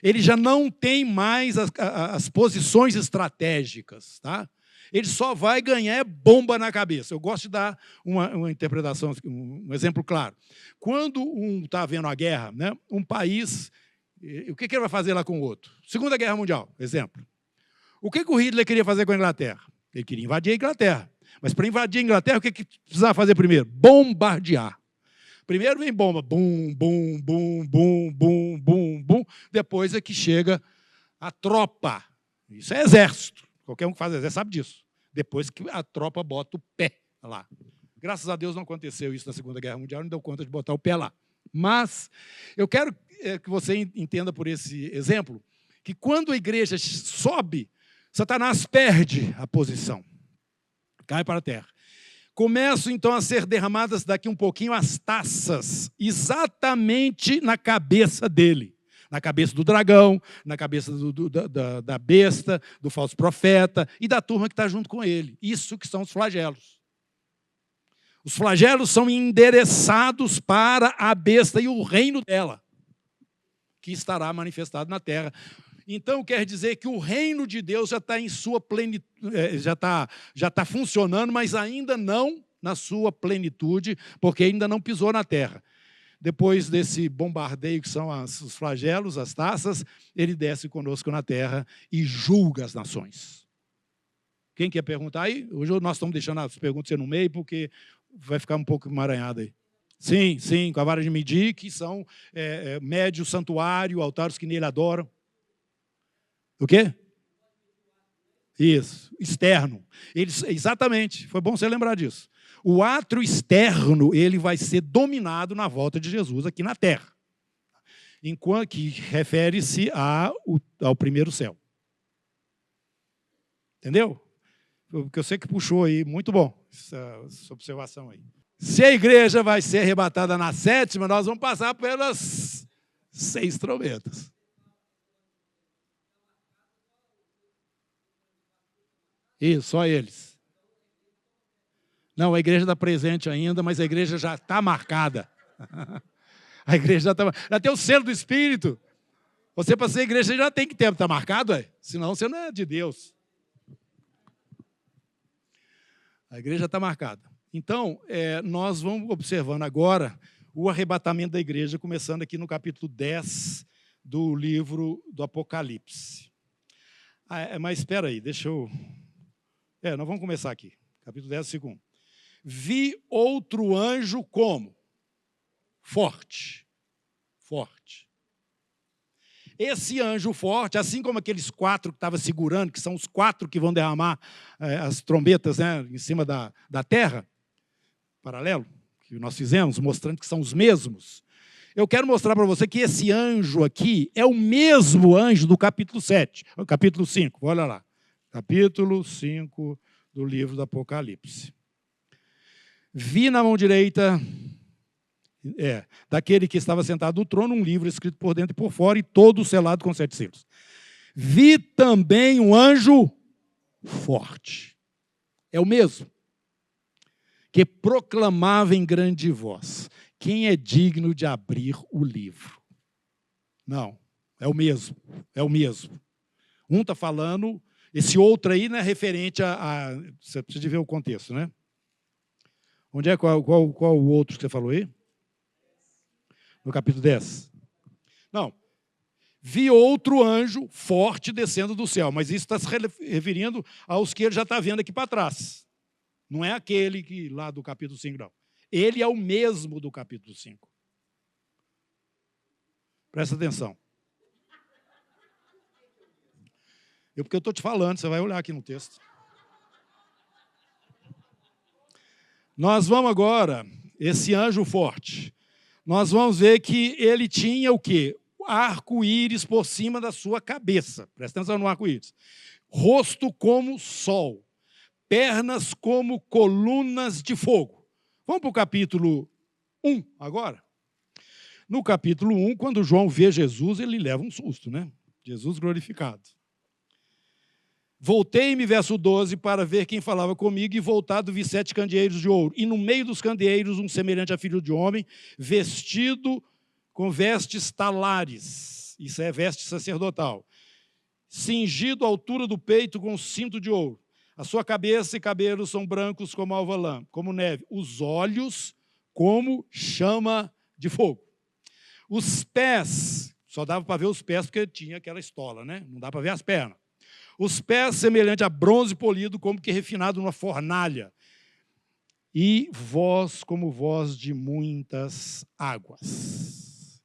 A: Ele já não tem mais as posições estratégicas, tá? Ele só vai ganhar bomba na cabeça. Eu gosto de dar uma interpretação, um exemplo claro. Quando está havendo a guerra, né, um país, o que ele vai fazer lá com o outro? Segunda Guerra Mundial, exemplo. O que o Hitler queria fazer com a Inglaterra? Ele queria invadir a Inglaterra. Mas para invadir a Inglaterra, o que precisava fazer primeiro? Bombardear. Primeiro vem bomba, bum, bum, bum, bum, bum, bum, bum. Depois é que chega a tropa. Isso é exército. Qualquer um que faz exército sabe disso. Depois que a tropa bota o pé lá. Graças a Deus não aconteceu isso na Segunda Guerra Mundial, não deu conta de botar o pé lá. Mas eu quero que você entenda por esse exemplo que quando a igreja sobe, Satanás perde a posição. Cai para a terra. Começam, então, a ser derramadas daqui um pouquinho as taças, exatamente na cabeça dele. Na cabeça do dragão, na cabeça da besta, do falso profeta e da turma que está junto com ele. Isso que são os flagelos. Os flagelos são endereçados para a besta e o reino dela, que estará manifestado na terra. Então quer dizer que o reino de Deus já está em sua plenitude, já tá funcionando, mas ainda não na sua plenitude, porque ainda não pisou na terra. Depois desse bombardeio que são os flagelos, as taças, ele desce conosco na terra e julga as nações. Quem quer perguntar aí? Hoje nós estamos deixando as perguntas no meio, porque vai ficar um pouco emaranhado aí. Sim, com a vara de medir, que são mede o santuário, altares que nele adoram. O quê? Isso, externo. Exatamente, foi bom você lembrar disso. O átrio externo, ele vai ser dominado na volta de Jesus aqui na terra. Enquanto que refere-se ao primeiro céu. Entendeu? Porque eu sei que puxou aí, muito bom essa observação aí. Se a igreja vai ser arrebatada na 7ª, nós vamos passar pelas 6 trombetas. Isso, só eles. Não, a igreja está presente ainda, mas a igreja já está marcada. A igreja já tem o selo do Espírito. Você, para ser igreja, já tem que estar marcado, senão você não é de Deus. A igreja está marcada. Então, nós vamos observando agora o arrebatamento da igreja, começando aqui no capítulo 10 do livro do Apocalipse. Mas espera aí, deixa eu... nós vamos começar aqui. Capítulo 10, segundo. Vi outro anjo como? Forte. Esse anjo forte, assim como aqueles 4 que estavam segurando, que são os 4 que vão derramar as trombetas, né, em cima da terra, paralelo, que nós fizemos, mostrando que são os mesmos. Eu quero mostrar para você que esse anjo aqui é o mesmo anjo do capítulo 7, capítulo 5, olha lá. Capítulo 5 do livro do Apocalipse. Vi na mão direita daquele que estava sentado no trono, um livro escrito por dentro e por fora, e todo selado com 7 selos. Vi também um anjo forte. É o mesmo. Que proclamava em grande voz: quem é digno de abrir o livro? Não, é o mesmo. Um está falando, esse outro aí não é referente você precisa de ver o contexto, né? Onde é, qual o outro que você falou aí? No capítulo 10. Não. Vi outro anjo forte descendo do céu, mas isso está se referindo aos que ele já está vendo aqui para trás. Não é aquele que lá do capítulo 5, não. Ele é o mesmo do capítulo 5. Presta atenção. Porque eu estou te falando, você vai olhar aqui no texto. Nós vamos agora, esse anjo forte, nós vamos ver que ele tinha o quê? Arco-íris por cima da sua cabeça. Presta atenção no arco-íris. Rosto como sol. Pernas como colunas de fogo. Vamos para o capítulo 1 agora? No capítulo 1, quando João vê Jesus, ele leva um susto, né? Jesus glorificado. Voltei-me, verso 12, para ver quem falava comigo, e voltado vi 7 candeeiros de ouro. E no meio dos candeeiros, um semelhante a filho de homem, vestido com vestes talares. Isso é veste sacerdotal. Cingido à altura do peito com um cinto de ouro. A sua cabeça e cabelos são brancos como alva lã, como neve. Os olhos como chama de fogo. Os pés, só dava para ver os pés porque tinha aquela estola, né? Não dá para ver as pernas. Os pés semelhante a bronze polido, como que refinado numa fornalha. E voz como voz de muitas águas.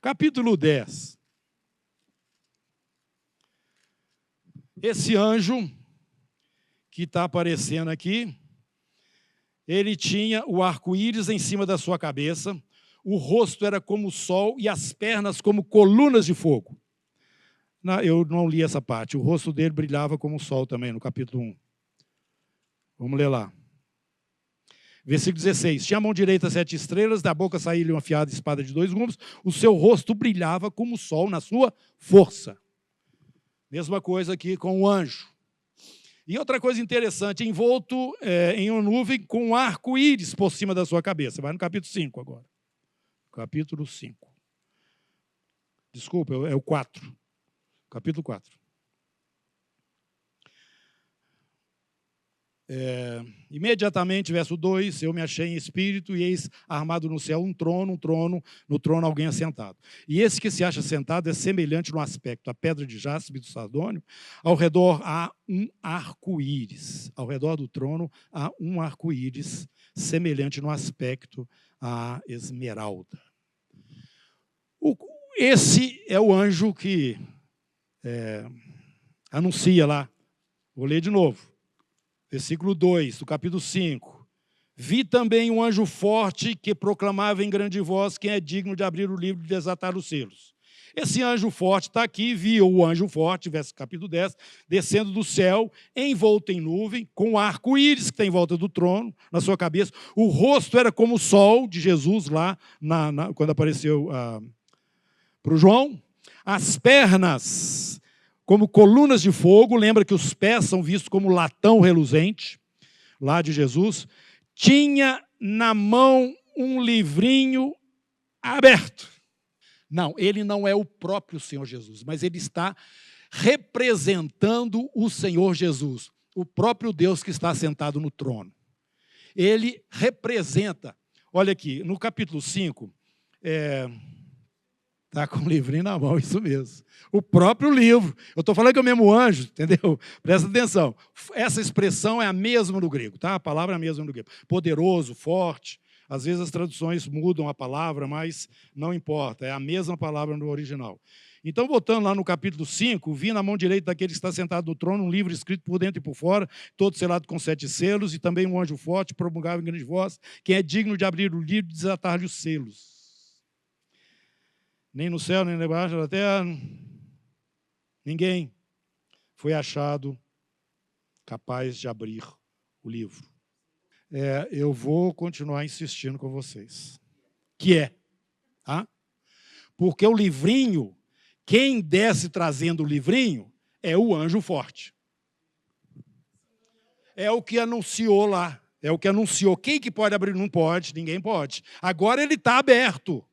A: Capítulo 10. Esse anjo que está aparecendo aqui, ele tinha o arco-íris em cima da sua cabeça, o rosto era como o sol e as pernas como colunas de fogo. Eu não li essa parte. O rosto dele brilhava como o sol também, no capítulo 1. Vamos ler lá. Versículo 16. Tinha a mão direita 7 estrelas, da boca saía-lhe uma afiada espada de 2 gumes, o seu rosto brilhava como o sol na sua força. Mesma coisa aqui com o anjo. E outra coisa interessante, envolto em uma nuvem com um arco-íris por cima da sua cabeça. Vai no capítulo 5 agora. Capítulo 5. Desculpa, é o 4. Capítulo 4. Imediatamente, verso 2, eu me achei em espírito e eis armado no céu um trono, no trono alguém assentado. E esse que se acha sentado é semelhante no aspecto à pedra de jaspe do sardônio, ao redor há um arco-íris. Ao redor do trono há um arco-íris, semelhante no aspecto à esmeralda. Esse é o anjo que anuncia lá. Vou ler de novo. Versículo 2, do capítulo 5. Vi também um anjo forte que proclamava em grande voz quem é digno de abrir o livro e desatar os selos. Esse anjo forte está aqui, viu o anjo forte, verso capítulo 10, descendo do céu, envolto em nuvem, com o arco-íris que está em volta do trono, na sua cabeça. O rosto era como o sol de Jesus lá, quando apareceu para o João. As pernas como colunas de fogo, lembra que os pés são vistos como latão reluzente, lá de Jesus. Tinha na mão um livrinho aberto. Não, ele não é o próprio Senhor Jesus, mas ele está representando o Senhor Jesus, o próprio Deus que está sentado no trono. Ele representa, olha aqui, no capítulo 5, está com o livrinho na mão, isso mesmo. O próprio livro. Eu estou falando que é o mesmo anjo, entendeu? Presta atenção. Essa expressão é a mesma no grego, tá? A palavra é a mesma no grego. Poderoso, forte. Às vezes as traduções mudam a palavra, mas não importa. É a mesma palavra no original. Então, voltando lá no capítulo 5, vi na mão direita daquele que está sentado no trono um livro escrito por dentro e por fora, todo selado com 7 selos, e também um anjo forte promulgava em grande voz, quem é digno de abrir o livro e desatar-lhe os selos. Nem no céu, nem debaixo da terra, ninguém foi achado capaz de abrir o livro. Eu vou continuar insistindo com vocês. Que é, tá? Porque o livrinho, quem desce trazendo o livrinho é o anjo forte. É o que anunciou lá. É o que anunciou. Quem que pode abrir? Não pode, ninguém pode. Agora ele está aberto.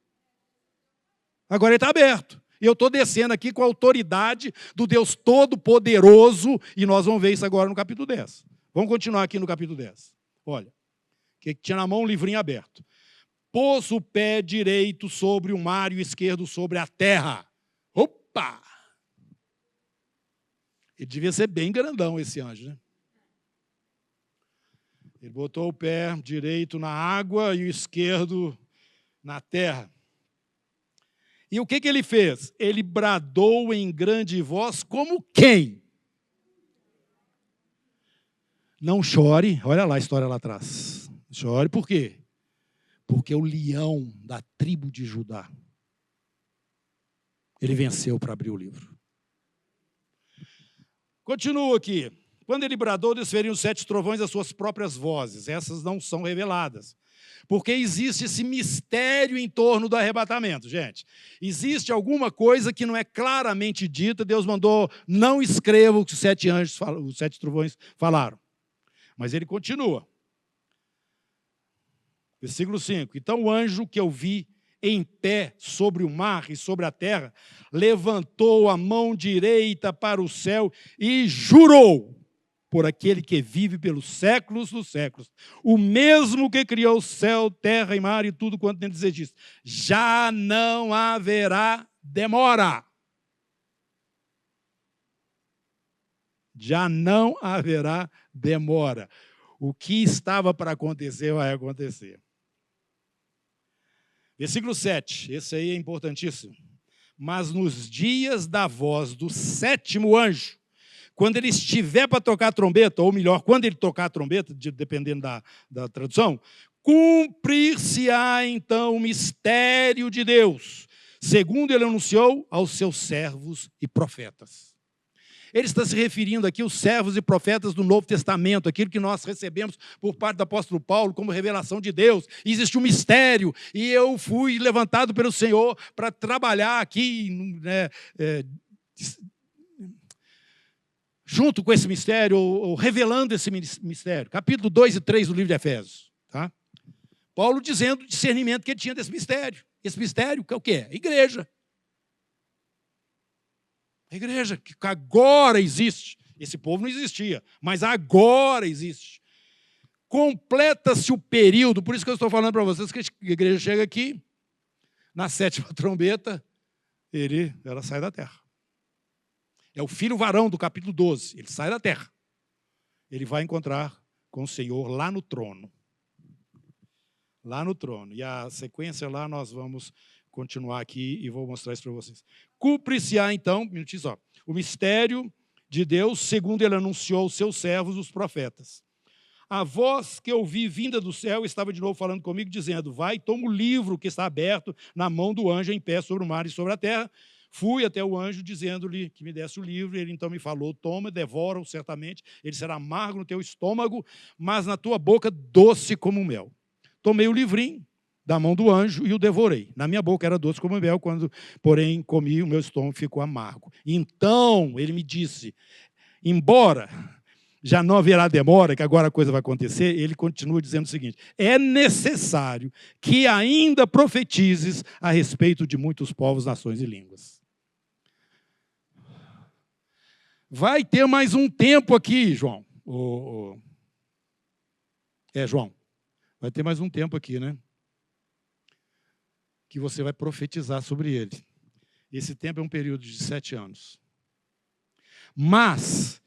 A: Agora ele está aberto. E eu estou descendo aqui com a autoridade do Deus Todo-Poderoso, e nós vamos ver isso agora no capítulo 10. Vamos continuar aqui no capítulo 10. Olha, que tinha na mão um livrinho aberto. Pôs o pé direito sobre o mar e o esquerdo sobre a terra. Opa! Ele devia ser bem grandão, esse anjo, né? Ele botou o pé direito na água e o esquerdo na terra. E o que ele fez? Ele bradou em grande voz como quem? Não chore, olha lá a história lá atrás. Chore por quê? Porque o leão da tribo de Judá, ele venceu para abrir o livro. Continua aqui. Quando ele bradou, desferiam 7 trovões as suas próprias vozes. Essas não são reveladas. Porque existe esse mistério em torno do arrebatamento, gente. Existe alguma coisa que não é claramente dita. Deus mandou, não escreva o que os 7 anjos, os 7 trovões falaram. Mas ele continua. Versículo 5. Então o anjo que eu vi em pé sobre o mar e sobre a terra, levantou a mão direita para o céu e jurou por aquele que vive pelos séculos dos séculos, o mesmo que criou o céu, terra e mar e tudo quanto neles existe. Já não haverá demora. Já não haverá demora. O que estava para acontecer vai acontecer. Versículo 7, esse aí é importantíssimo. Mas nos dias da voz do 7º anjo, quando ele estiver para tocar a trombeta, ou melhor, quando ele tocar a trombeta, dependendo da tradução, cumprir-se-á então o mistério de Deus, segundo ele anunciou aos seus servos e profetas. Ele está se referindo aqui aos servos e profetas do Novo Testamento, aquilo que nós recebemos por parte do apóstolo Paulo como revelação de Deus. Existe um mistério, e eu fui levantado pelo Senhor para trabalhar aqui, né, junto com esse mistério, ou revelando esse mistério. Capítulo 2 e 3 do livro de Efésios. Tá? Paulo dizendo o discernimento que ele tinha desse mistério. Esse mistério que é o quê? Igreja. A igreja que agora existe. Esse povo não existia, mas agora existe. Completa-se o período, por isso que eu estou falando para vocês que a igreja chega aqui, na 7ª trombeta, ela sai da terra. É o filho varão do capítulo 12, ele sai da terra. Ele vai encontrar com o Senhor lá no trono. Lá no trono. E a sequência lá nós vamos continuar aqui e vou mostrar isso para vocês. Cumpre-se-á então, um minutinho só, o mistério de Deus, segundo ele anunciou aos seus servos, os profetas. A voz que eu vi vinda do céu estava de novo falando comigo, dizendo: vai, toma o livro que está aberto na mão do anjo em pé sobre o mar e sobre a terra. Fui até o anjo, dizendo-lhe que me desse o livro. Ele então me falou: toma, devora-o certamente. Ele será amargo no teu estômago, mas na tua boca doce como mel. Tomei o livrinho da mão do anjo e o devorei. Na minha boca era doce como mel, quando, porém, comi, o meu estômago ficou amargo. Então, ele me disse, embora já não haverá demora, que agora a coisa vai acontecer, ele continua dizendo o seguinte: é necessário que ainda profetizes a respeito de muitos povos, nações e línguas. Vai ter mais um tempo aqui, João. João. Vai ter mais um tempo aqui, né? Que você vai profetizar sobre ele. Esse tempo é um período de 7 anos. Mas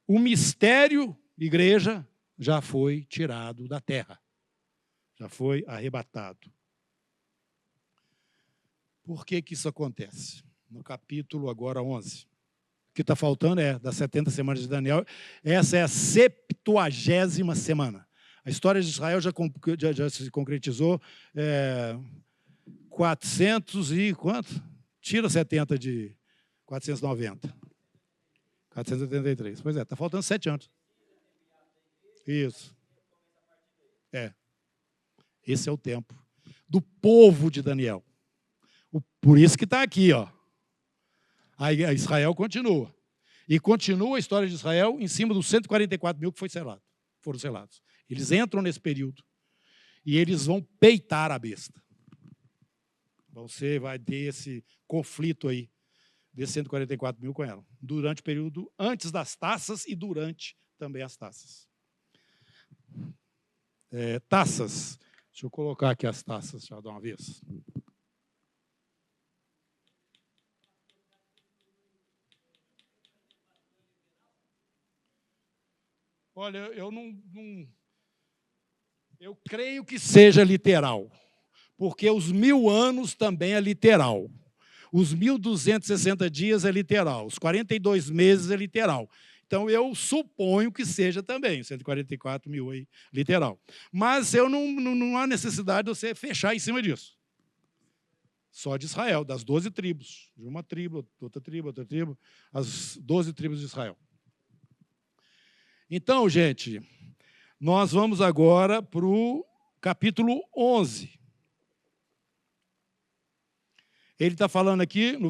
A: o mistério, igreja, já foi tirado da terra. Já foi arrebatado. Por que que isso acontece? No capítulo agora 11. O que está faltando é das 70 semanas de Daniel. Essa é a 70ª semana. A história de Israel já se concretizou 400 e quanto? Tira 70 de 490. 483. Pois é, está faltando 7 anos. Isso. Esse é o tempo do povo de Daniel. Por isso que está aqui, ó. A Israel continua. E continua a história de Israel em cima dos 144 mil que foram selados. Eles entram nesse período e eles vão peitar a besta. Você vai ter esse conflito aí, desses 144 mil com ela, durante o período antes das taças e durante também as taças. Taças. Deixa eu colocar aqui as taças já de uma vez. Olha, eu creio que seja literal, porque os 1000 anos também é literal. Os 1260 dias é literal, os 42 meses é literal. Então, eu suponho que seja também, 144 mil aí, literal. Mas não há necessidade de você fechar em cima disso. Só de Israel, das 12 tribos. De uma tribo, outra tribo, as 12 tribos de Israel. Então, gente, nós vamos agora para o capítulo 11. Ele está falando aqui, no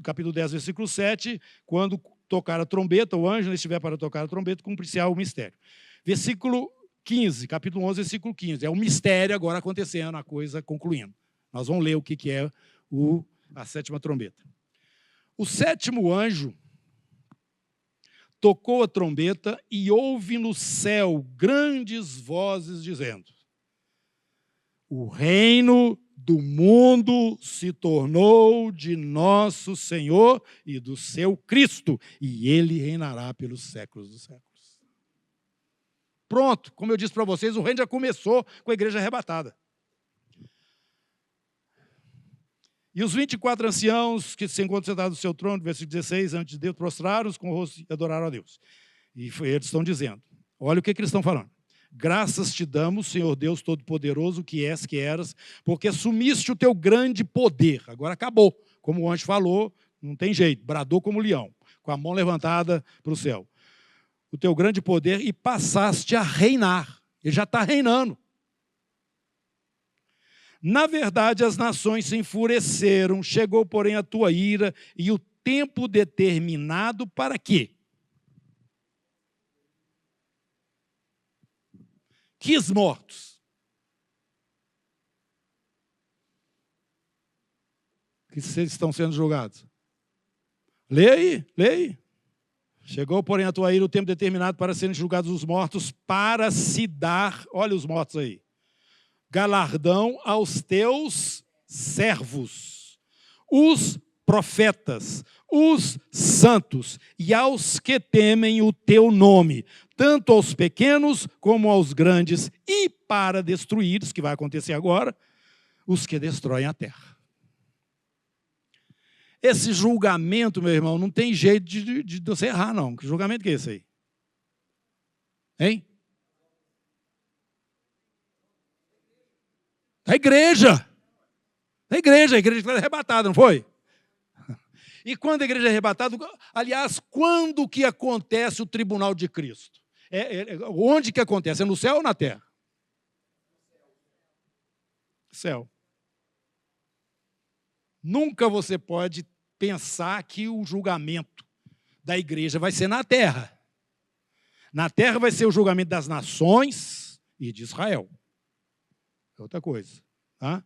A: capítulo 10, versículo 7, quando tocar a trombeta, o anjo estiver para tocar a trombeta, cumprir-se-á o mistério. Versículo 15, capítulo 11, versículo 15. É o mistério agora acontecendo, a coisa concluindo. Nós vamos ler o que é a 7ª trombeta. O 7º anjo tocou a trombeta e houve no céu grandes vozes dizendo: o reino do mundo se tornou de nosso Senhor e do seu Cristo, e ele reinará pelos séculos dos séculos. Pronto, como eu disse para vocês, o reino já começou com a igreja arrebatada. E os 24 anciãos que se encontram sentados no seu trono, versículo 16, antes de Deus, prostraram-se com o rosto e adoraram a Deus. E eles estão dizendo, olha o que eles estão falando. Graças te damos, Senhor Deus Todo-Poderoso, que és, que eras, porque assumiste o teu grande poder. Agora acabou. Como o anjo falou, não tem jeito, bradou como leão, com a mão levantada para o céu. O teu grande poder e passaste a reinar. Ele já está reinando. Na verdade, as nações se enfureceram, chegou, porém, a tua ira e o tempo determinado para quê? Que os mortos que estão sendo julgados? Lê aí, lê aí. Chegou, porém, a tua ira o tempo determinado para serem julgados os mortos, para se dar, olha os mortos aí, galardão aos teus servos, os profetas, os santos e aos que temem o teu nome, tanto aos pequenos como aos grandes, e para destruir, isso que vai acontecer agora, os que destroem a terra. Esse julgamento, meu irmão, não tem jeito de você errar, não. Que julgamento que é esse aí? Hein? A igreja. A igreja foi arrebatada, não foi? E quando a igreja é arrebatada, aliás, quando que acontece o tribunal de Cristo? Onde que acontece? É no céu ou na terra? Céu. Nunca você pode pensar que o julgamento da igreja vai ser na terra. Na terra vai ser o julgamento das nações e de Israel. É outra coisa. Tá?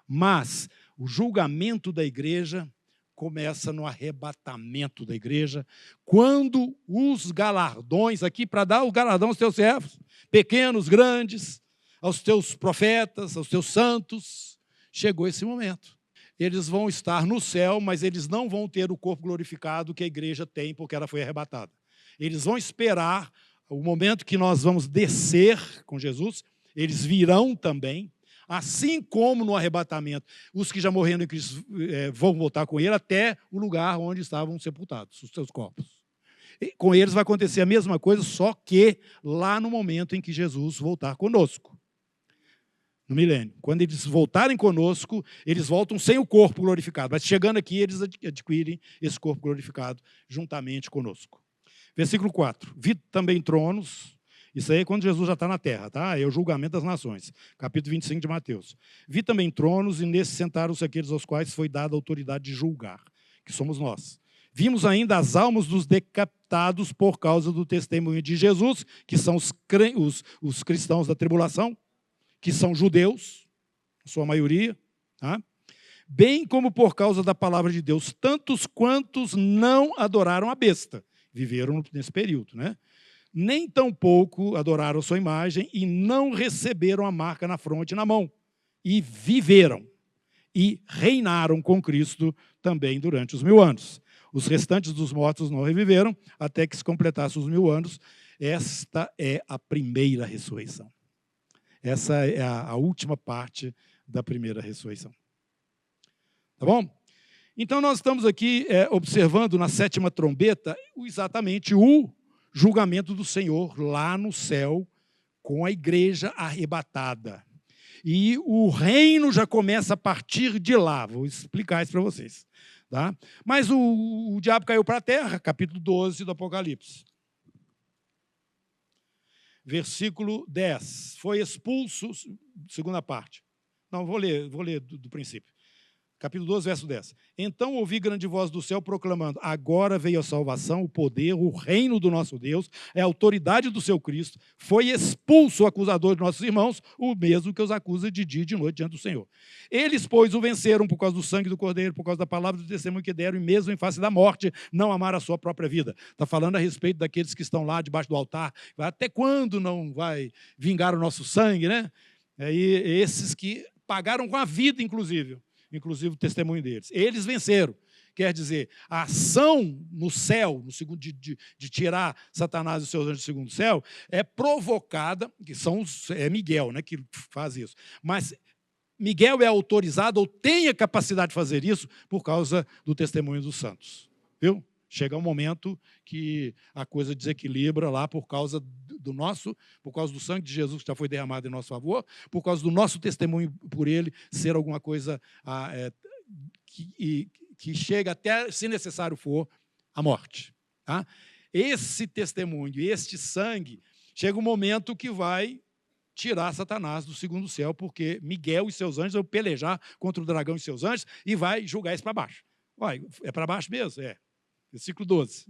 A: Mas o julgamento da igreja começa no arrebatamento da igreja, quando os galardões, aqui para dar o galardão aos teus servos, pequenos, grandes, aos teus profetas, aos teus santos, chegou esse momento. Eles vão estar no céu, mas eles não vão ter o corpo glorificado que a igreja tem, porque ela foi arrebatada. Eles vão esperar o momento que nós vamos descer com Jesus, eles virão também, assim como no arrebatamento, os que já morreram em Cristo vão voltar com ele até o lugar onde estavam sepultados, os seus corpos. E com eles vai acontecer a mesma coisa, só que lá no momento em que Jesus voltar conosco. No milênio. Quando eles voltarem conosco, eles voltam sem o corpo glorificado. Mas chegando aqui, eles adquirem esse corpo glorificado juntamente conosco. Versículo 4. Vi também tronos. Isso aí é quando Jesus já está na terra, tá? É o julgamento das nações. Capítulo 25 de Mateus. Vi também tronos, e nesses sentaram-se aqueles aos quais foi dada a autoridade de julgar, que somos nós. Vimos ainda as almas dos decapitados por causa do testemunho de Jesus, que são os cristãos da tribulação, que são judeus, a sua maioria, tá? Bem como por causa da palavra de Deus, tantos quantos não adoraram a besta, viveram nesse período, né? Nem tampouco adoraram a sua imagem e não receberam a marca na fronte e na mão, e viveram, e reinaram com Cristo também durante os 1000 anos. Os restantes dos mortos não reviveram, até que se completassem os 1000 anos. Esta é a primeira ressurreição. Essa é a última parte da primeira ressurreição. Tá bom? Então, nós estamos aqui observando na 7ª trombeta exatamente o julgamento do Senhor lá no céu, com a igreja arrebatada. E o reino já começa a partir de lá. Vou explicar isso para vocês. Tá? Mas o diabo caiu para a terra, capítulo 12 do Apocalipse. Versículo 10. Foi expulso, segunda parte. Não, vou ler do princípio. Capítulo 12, verso 10. Então ouvi grande voz do céu proclamando: agora veio a salvação, o poder, o reino do nosso Deus, a autoridade do seu Cristo. Foi expulso o acusador de nossos irmãos, o mesmo que os acusa de dia e de noite diante do Senhor. Eles, pois, o venceram por causa do sangue do Cordeiro, por causa da palavra do testemunho que deram, e mesmo em face da morte, não amaram a sua própria vida. Está falando a respeito daqueles que estão lá debaixo do altar. Até quando não vai vingar o nosso sangue, né? E esses que pagaram com a vida, inclusive o testemunho deles. Eles venceram. Quer dizer, a ação no céu, no segundo, de tirar Satanás e os seus anjos do segundo céu, é provocada, que é Miguel, né, que faz isso. Mas Miguel é autorizado ou tem a capacidade de fazer isso por causa do testemunho dos santos. Viu? Chega um momento que a coisa desequilibra lá por causa por causa do sangue de Jesus que já foi derramado em nosso favor, por causa do nosso testemunho por ele ser alguma coisa que chega até, se necessário for, a morte. Tá? Esse testemunho, este sangue, chega um momento que vai tirar Satanás do segundo céu, porque Miguel e seus anjos vão pelejar contra o dragão e seus anjos e vai julgar isso para baixo. Uai, é para baixo mesmo? É. Versículo 12.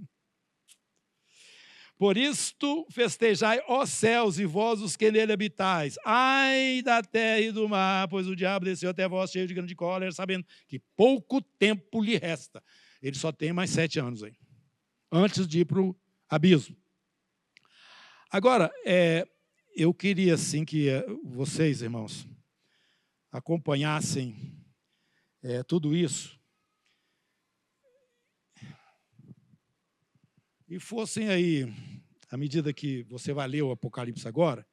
A: Por isto festejai, ó céus, e vós os que nele habitais. Ai da terra e do mar, pois o diabo desceu até vós cheio de grande cólera, sabendo que pouco tempo lhe resta. ele só tem mais 7 anos aí, antes de ir para o abismo. Agora, eu queria assim que vocês, irmãos, acompanhassem tudo isso e fossem aí, à medida que você vai ler o Apocalipse agora,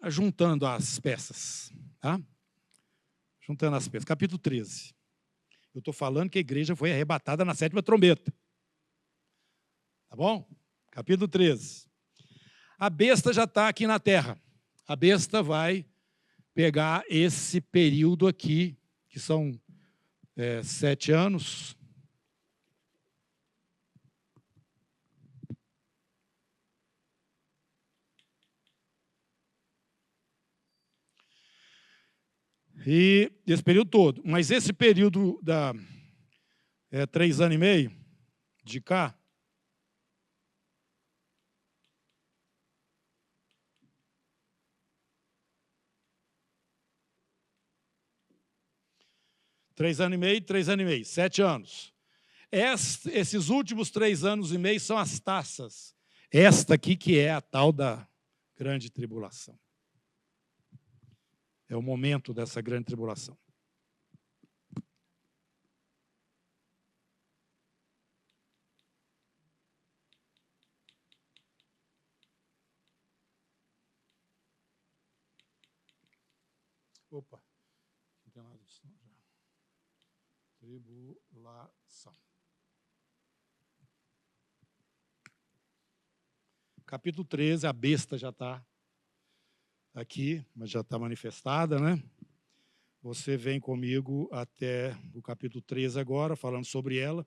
A: juntando as peças, tá? Juntando as peças. Capítulo 13. Eu estou falando que a igreja foi arrebatada na 7ª trombeta. Tá bom? Capítulo 13. A besta já está aqui na terra. A besta vai pegar esse período aqui, que são 7 anos. E esse período todo. Mas esse período 3 anos e meio de cá, três anos e meio, 7 anos. Esses últimos 3 anos e meio são as taças. Esta aqui que é a tal da grande tribulação. É o momento dessa grande tribulação. Opa, não tem nada disso não já. Tribulação. Capítulo 13, a besta já está aqui, mas já está manifestada, né? Você vem comigo até o capítulo 13 agora, falando sobre ela.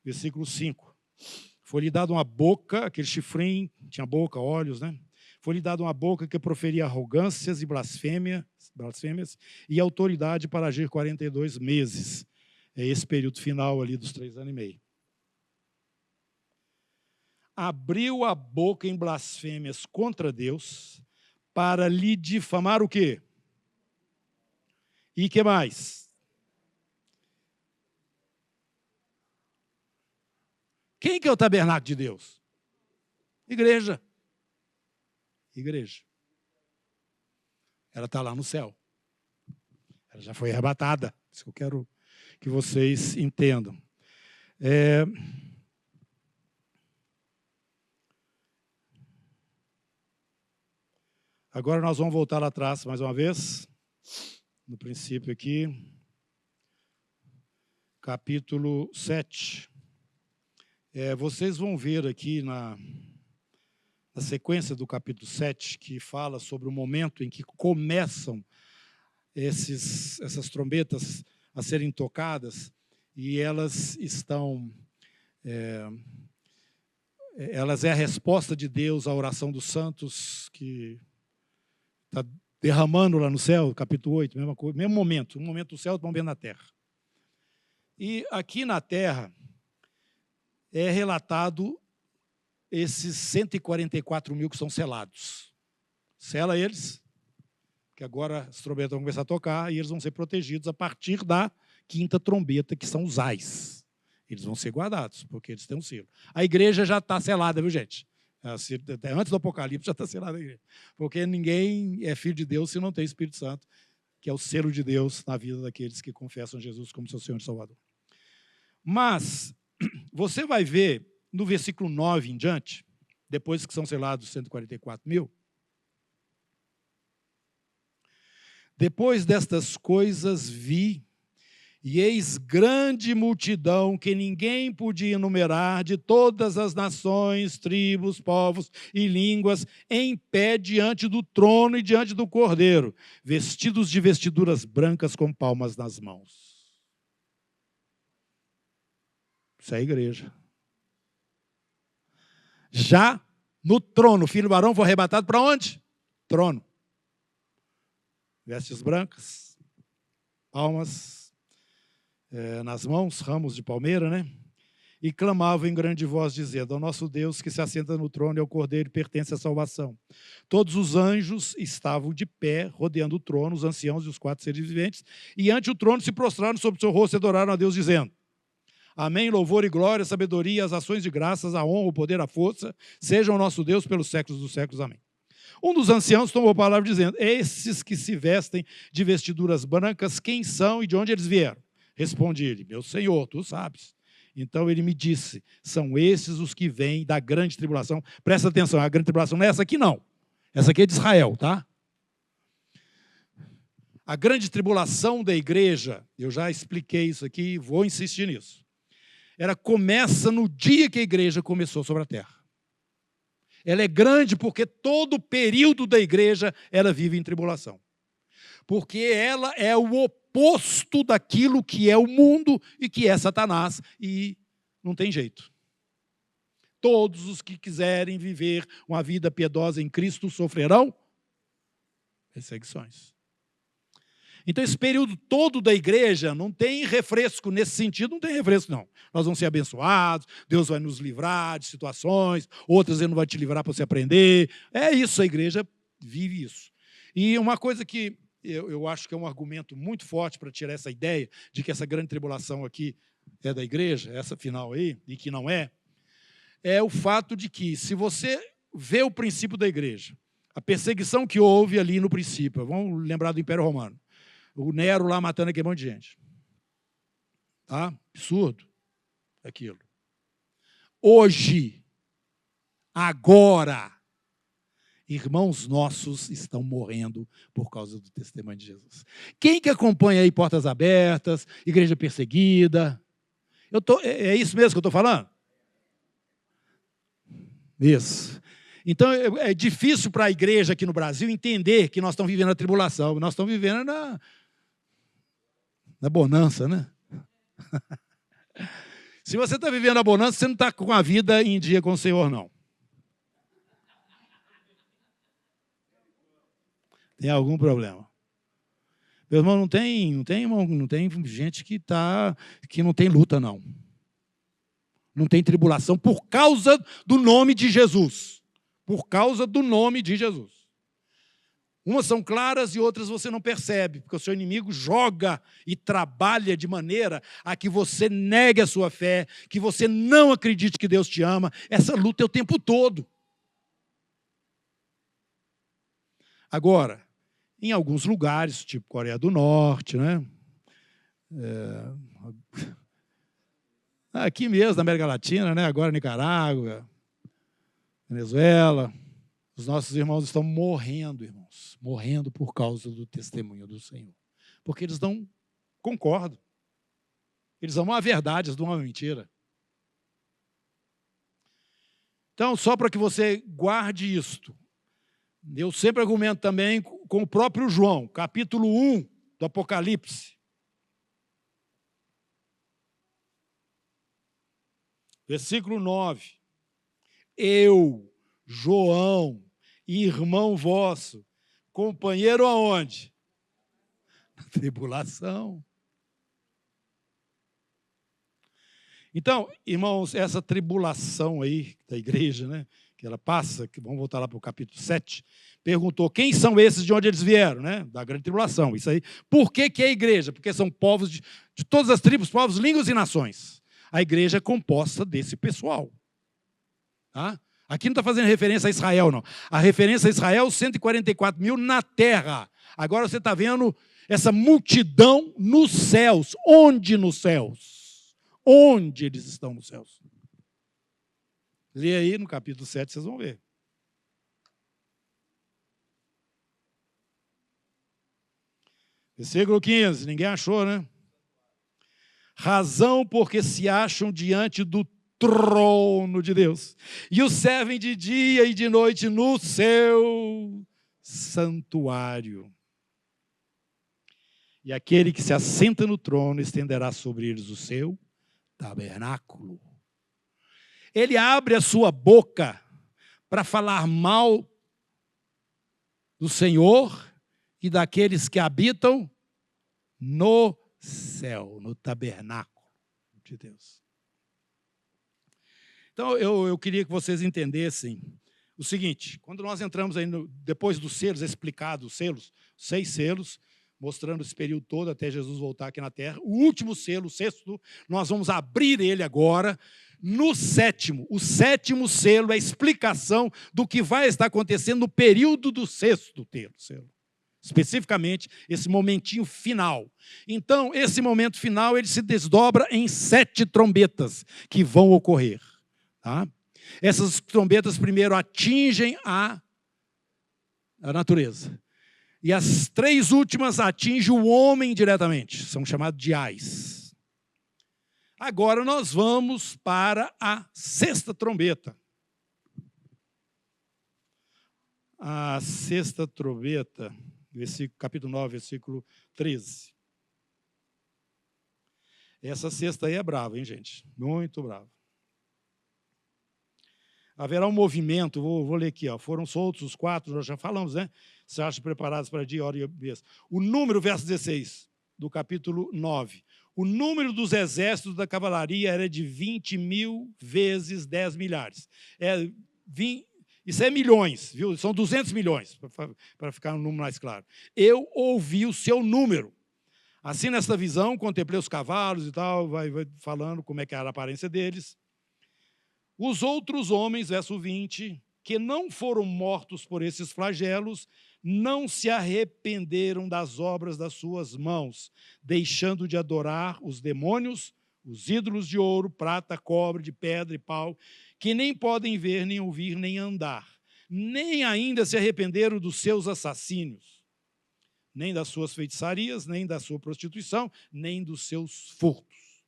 A: Versículo 5. Foi-lhe dado uma boca, aquele chifrinho, tinha boca, olhos, né? Foi-lhe dado uma boca que proferia arrogâncias e blasfêmias e autoridade para agir 42 meses. É esse período final ali dos 3 anos e meio. Abriu a boca em blasfêmias contra Deus, para lhe difamar o quê? E que mais? Quem que é o tabernáculo de Deus? Igreja. Igreja. Ela está lá no céu. Ela já foi arrebatada. Isso que eu quero que vocês entendam. Agora nós vamos voltar lá atrás mais uma vez, no princípio aqui, capítulo 7. Vocês vão ver aqui na sequência do capítulo 7, que fala sobre o momento em que começam essas trombetas a serem tocadas, e elas estão... elas é a resposta de Deus à oração dos santos, que está derramando lá no céu, capítulo 8, mesma coisa, mesmo momento, um momento do céu, outro momento na terra. E aqui na terra é relatado esses 144 mil que são selados. Sela eles, que agora as trombetas vão começar a tocar, e eles vão ser protegidos a partir da 5ª trombeta, que são os ais. Eles vão ser guardados, porque eles têm um selo. A igreja já está selada, viu, gente? Antes do Apocalipse já está selada a igreja. Porque ninguém é filho de Deus se não tem Espírito Santo, que é o selo de Deus na vida daqueles que confessam Jesus como seu Senhor e Salvador. Mas você vai ver no versículo 9 em diante, depois que são selados 144 mil, depois destas coisas vi, e eis grande multidão que ninguém podia enumerar, de todas as nações, tribos, povos e línguas, em pé diante do trono e diante do Cordeiro, vestidos de vestiduras brancas com palmas nas mãos. Isso é a igreja. Já no trono, o filho varão foi arrebatado para onde? Trono. Vestes brancas, palmas nas mãos, ramos de palmeira, né? E clamavam em grande voz, dizendo: ao nosso Deus que se assenta no trono e ao Cordeiro pertence a salvação. Todos os anjos estavam de pé, rodeando o trono, os anciãos e os 4 seres viventes, e ante o trono se prostraram sobre o seu rosto e adoraram a Deus, dizendo: Amém, louvor e glória, sabedoria, as ações de graças, a honra, o poder, a força, sejam o nosso Deus pelos séculos dos séculos. Amém. Um dos anciãos tomou a palavra dizendo: esses que se vestem de vestiduras brancas, quem são e de onde eles vieram? Responde ele: meu Senhor, tu sabes. Então ele me disse: são esses os que vêm da grande tribulação. Presta atenção, a grande tribulação não é essa aqui não. Essa aqui é de Israel, tá? A grande tribulação da igreja, eu já expliquei isso aqui, vou insistir nisso. Ela começa no dia que a igreja começou sobre a terra. Ela é grande porque todo o período da igreja ela vive em tribulação. Porque ela é o oposto daquilo que é o mundo e que é Satanás, e não tem jeito. Todos os que quiserem viver uma vida piedosa em Cristo sofrerão perseguições. Então, esse período todo da igreja não tem refresco nesse sentido, não tem refresco, não. Nós vamos ser abençoados, Deus vai nos livrar de situações, outras Ele não vai te livrar para você aprender. É isso, a igreja vive isso. E uma coisa que eu acho que é um argumento muito forte para tirar essa ideia de que essa grande tribulação aqui é da igreja, essa final aí, e que não é o fato de que, se você vê o princípio da igreja, a perseguição que houve ali no princípio, vamos lembrar do Império Romano, o Nero lá matando aquele monte de gente. Tá? Absurdo aquilo. Hoje, agora, irmãos nossos estão morrendo por causa do testemunho de Jesus. Quem que acompanha aí Portas Abertas, Igreja Perseguida? É isso mesmo que eu estou falando? Isso. Então, é difícil para a igreja aqui no Brasil entender que nós estamos vivendo a tribulação. Nós estamos vivendo na bonança, né? Se você está vivendo a bonança, você não está com a vida em dia com o Senhor, não. Tem algum problema. Meu irmão, não tem gente que não tem luta, não. Não tem tribulação por causa do nome de Jesus. Por causa do nome de Jesus. Umas são claras e outras você não percebe, porque o seu inimigo joga e trabalha de maneira a que você negue a sua fé, que você não acredite que Deus te ama. Essa luta é o tempo todo. Agora, em alguns lugares, tipo Coreia do Norte, né? Aqui mesmo, na América Latina, né? Agora Nicarágua, Venezuela, os nossos irmãos estão morrendo, irmãos, morrendo por causa do testemunho do Senhor. Porque eles não concordam. Eles amam a verdade, eles não amam a mentira. Então, só para que você guarde isto, eu sempre argumento também com o próprio João, capítulo 1 do Apocalipse. Versículo 9. Eu, João, irmão vosso, companheiro aonde? Na tribulação. Então, irmãos, essa tribulação aí da igreja, né, que ela passa, que vamos voltar lá para o capítulo 7, perguntou quem são esses, de onde eles vieram, né? Da grande tribulação. Isso aí. Por que é a igreja? Porque são povos de todas as tribos, povos, línguas e nações. A igreja é composta desse pessoal. Tá? Aqui não está fazendo referência a Israel, não. A referência a Israel, 144 mil na terra. Agora você está vendo essa multidão nos céus. Onde nos céus? Onde eles estão nos céus? Lê aí no capítulo 7, vocês vão ver. Versículo 15, ninguém achou, né? Razão porque se acham diante do trono de Deus e o servem de dia e de noite no seu santuário. E aquele que se assenta no trono estenderá sobre eles o seu tabernáculo. Ele abre a sua boca para falar mal do Senhor e daqueles que habitam no céu, no tabernáculo de Deus. Então, eu queria que vocês entendessem o seguinte: quando nós entramos aí, depois dos selos, explicado os selos, 6 selos, mostrando esse período todo até Jesus voltar aqui na Terra. O último selo, o sexto, nós vamos abrir ele agora no sétimo. O sétimo selo é a explicação do que vai estar acontecendo no período do sexto selo. Especificamente, esse momentinho final. Então, esse momento final, ele se desdobra em 7 trombetas que vão ocorrer. Tá? Essas trombetas, primeiro, atingem a natureza. E as 3 últimas atingem o homem diretamente. São chamados de ais. Agora, nós vamos para a 6ª trombeta. A 6ª trombeta... capítulo 9, versículo 13. Essa 6ª aí é brava, hein, gente? Muito brava. Haverá um movimento, vou ler aqui, ó. Foram soltos os 4, nós já falamos, né? Se acham preparados para dia, hora e vez. O número, verso 16, do capítulo 9. O número dos exércitos da cavalaria era de 20.000 vezes 10 milhares. Isso é milhões, viu? São 200 milhões, para ficar um número mais claro. Eu ouvi o seu número. Assim, nesta visão, contemplei os cavalos e tal, vai falando como é que era a aparência deles. Os outros homens, verso 20, que não foram mortos por esses flagelos, não se arrependeram das obras das suas mãos, deixando de adorar os demônios, os ídolos de ouro, prata, cobre, de pedra e pau, que nem podem ver, nem ouvir, nem andar, nem ainda se arrependeram dos seus assassínios, nem das suas feitiçarias, nem da sua prostituição, nem dos seus furtos.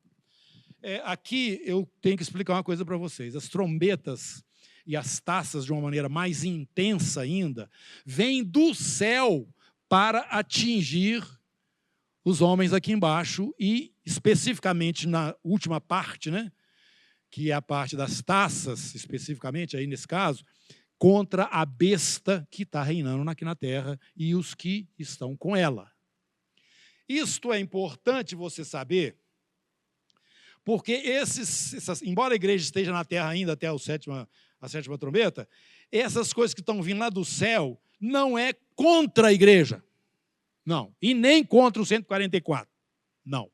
A: Aqui eu tenho que explicar uma coisa para vocês. As trombetas e as taças, de uma maneira mais intensa ainda, vêm do céu para atingir os homens aqui embaixo e, especificamente, na última parte, né, que é a parte das taças, especificamente, aí nesse caso, contra a besta que está reinando aqui na terra e os que estão com ela. Isto é importante você saber, porque embora a igreja esteja na terra ainda até a 7ª trombeta, essas coisas que estão vindo lá do céu não é contra a igreja. Não. E nem contra o 144. Não.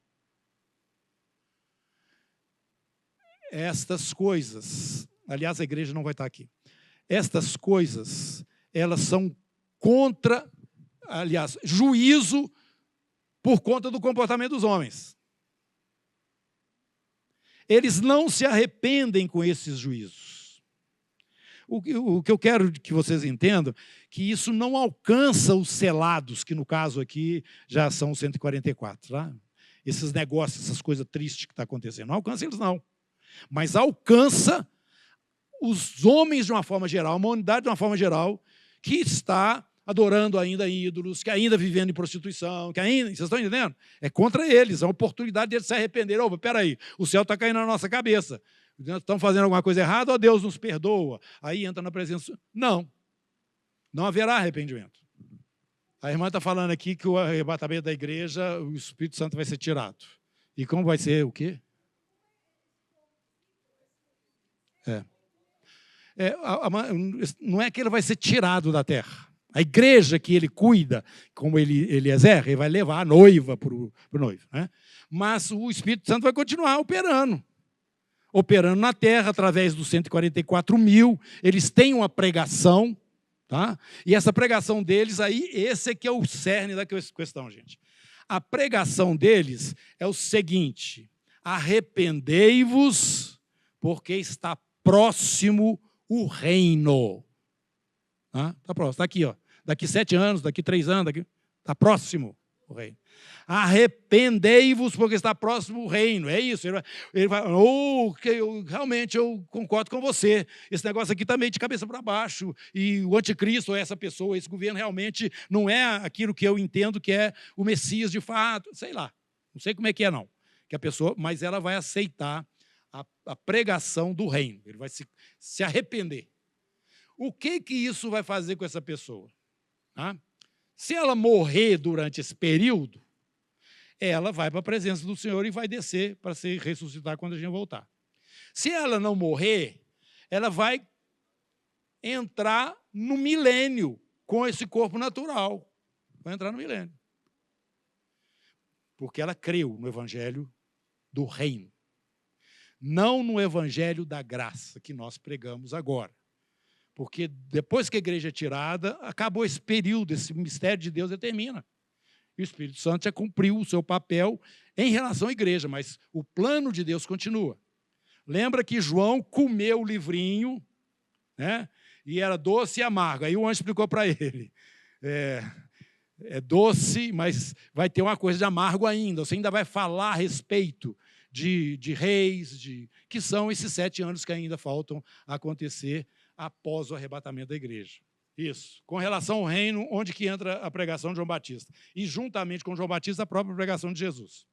A: Estas coisas, aliás, a igreja não vai estar aqui. Estas coisas, elas são contra, aliás, juízo por conta do comportamento dos homens. Eles não se arrependem com esses juízos. O que eu quero que vocês entendam, que isso não alcança os selados, que no caso aqui já são 144. Tá? Esses negócios, essas coisas tristes que estão acontecendo, não alcança eles não. Mas alcança os homens de uma forma geral, a humanidade de uma forma geral, que está adorando ainda ídolos, que ainda vivendo em prostituição, que ainda, vocês estão entendendo? É contra eles, é uma oportunidade deles se arrependerem. Opa, peraí, o céu está caindo na nossa cabeça. Estão fazendo alguma coisa errada ou Deus nos perdoa? Aí entra na presença. Não haverá arrependimento. A irmã está falando aqui que o arrebatamento da igreja, o Espírito Santo vai ser tirado. E como vai ser o quê? Não é que ele vai ser tirado da terra. A igreja que ele cuida, como Eliezer, ele vai levar a noiva para o noivo. Né? Mas o Espírito Santo vai continuar operando na terra através dos 144.000. Eles têm uma pregação, tá? E essa pregação deles aí, esse é que é o cerne da questão, gente. A pregação deles é o seguinte: arrependei-vos, porque está próximo o reino. Está próximo, está aqui, ó. Daqui 7 anos, daqui 3 anos, está próximo o reino. Arrependei-vos, porque está próximo o reino. É isso. Ele vai, realmente eu concordo com você. Esse negócio aqui está meio de cabeça para baixo. E o anticristo, ou essa pessoa, esse governo, realmente não é aquilo que eu entendo que é o Messias de fato. Sei lá. Não sei como é que é, não. Que a pessoa, mas ela vai aceitar a pregação do reino. Ele vai se arrepender. O que isso vai fazer com essa pessoa? Se ela morrer durante esse período, ela vai para a presença do Senhor e vai descer para se ressuscitar quando a gente voltar. Se ela não morrer, ela vai entrar no milênio com esse corpo natural. Vai entrar no milênio. Porque ela creu no evangelho do reino. Não no evangelho da graça que nós pregamos agora. Porque depois que a igreja é tirada, acabou esse período, esse mistério de Deus termina. E o Espírito Santo já cumpriu o seu papel em relação à igreja, mas o plano de Deus continua. Lembra que João comeu o livrinho, né? E era doce e amargo. Aí o anjo explicou para ele, é doce, mas vai ter uma coisa de amargo ainda. Você ainda vai falar a respeito de reis, que são esses 7 anos que ainda faltam acontecer após o arrebatamento da igreja. Isso. Com relação ao reino, onde que entra a pregação de João Batista? E juntamente com João Batista, a própria pregação de Jesus.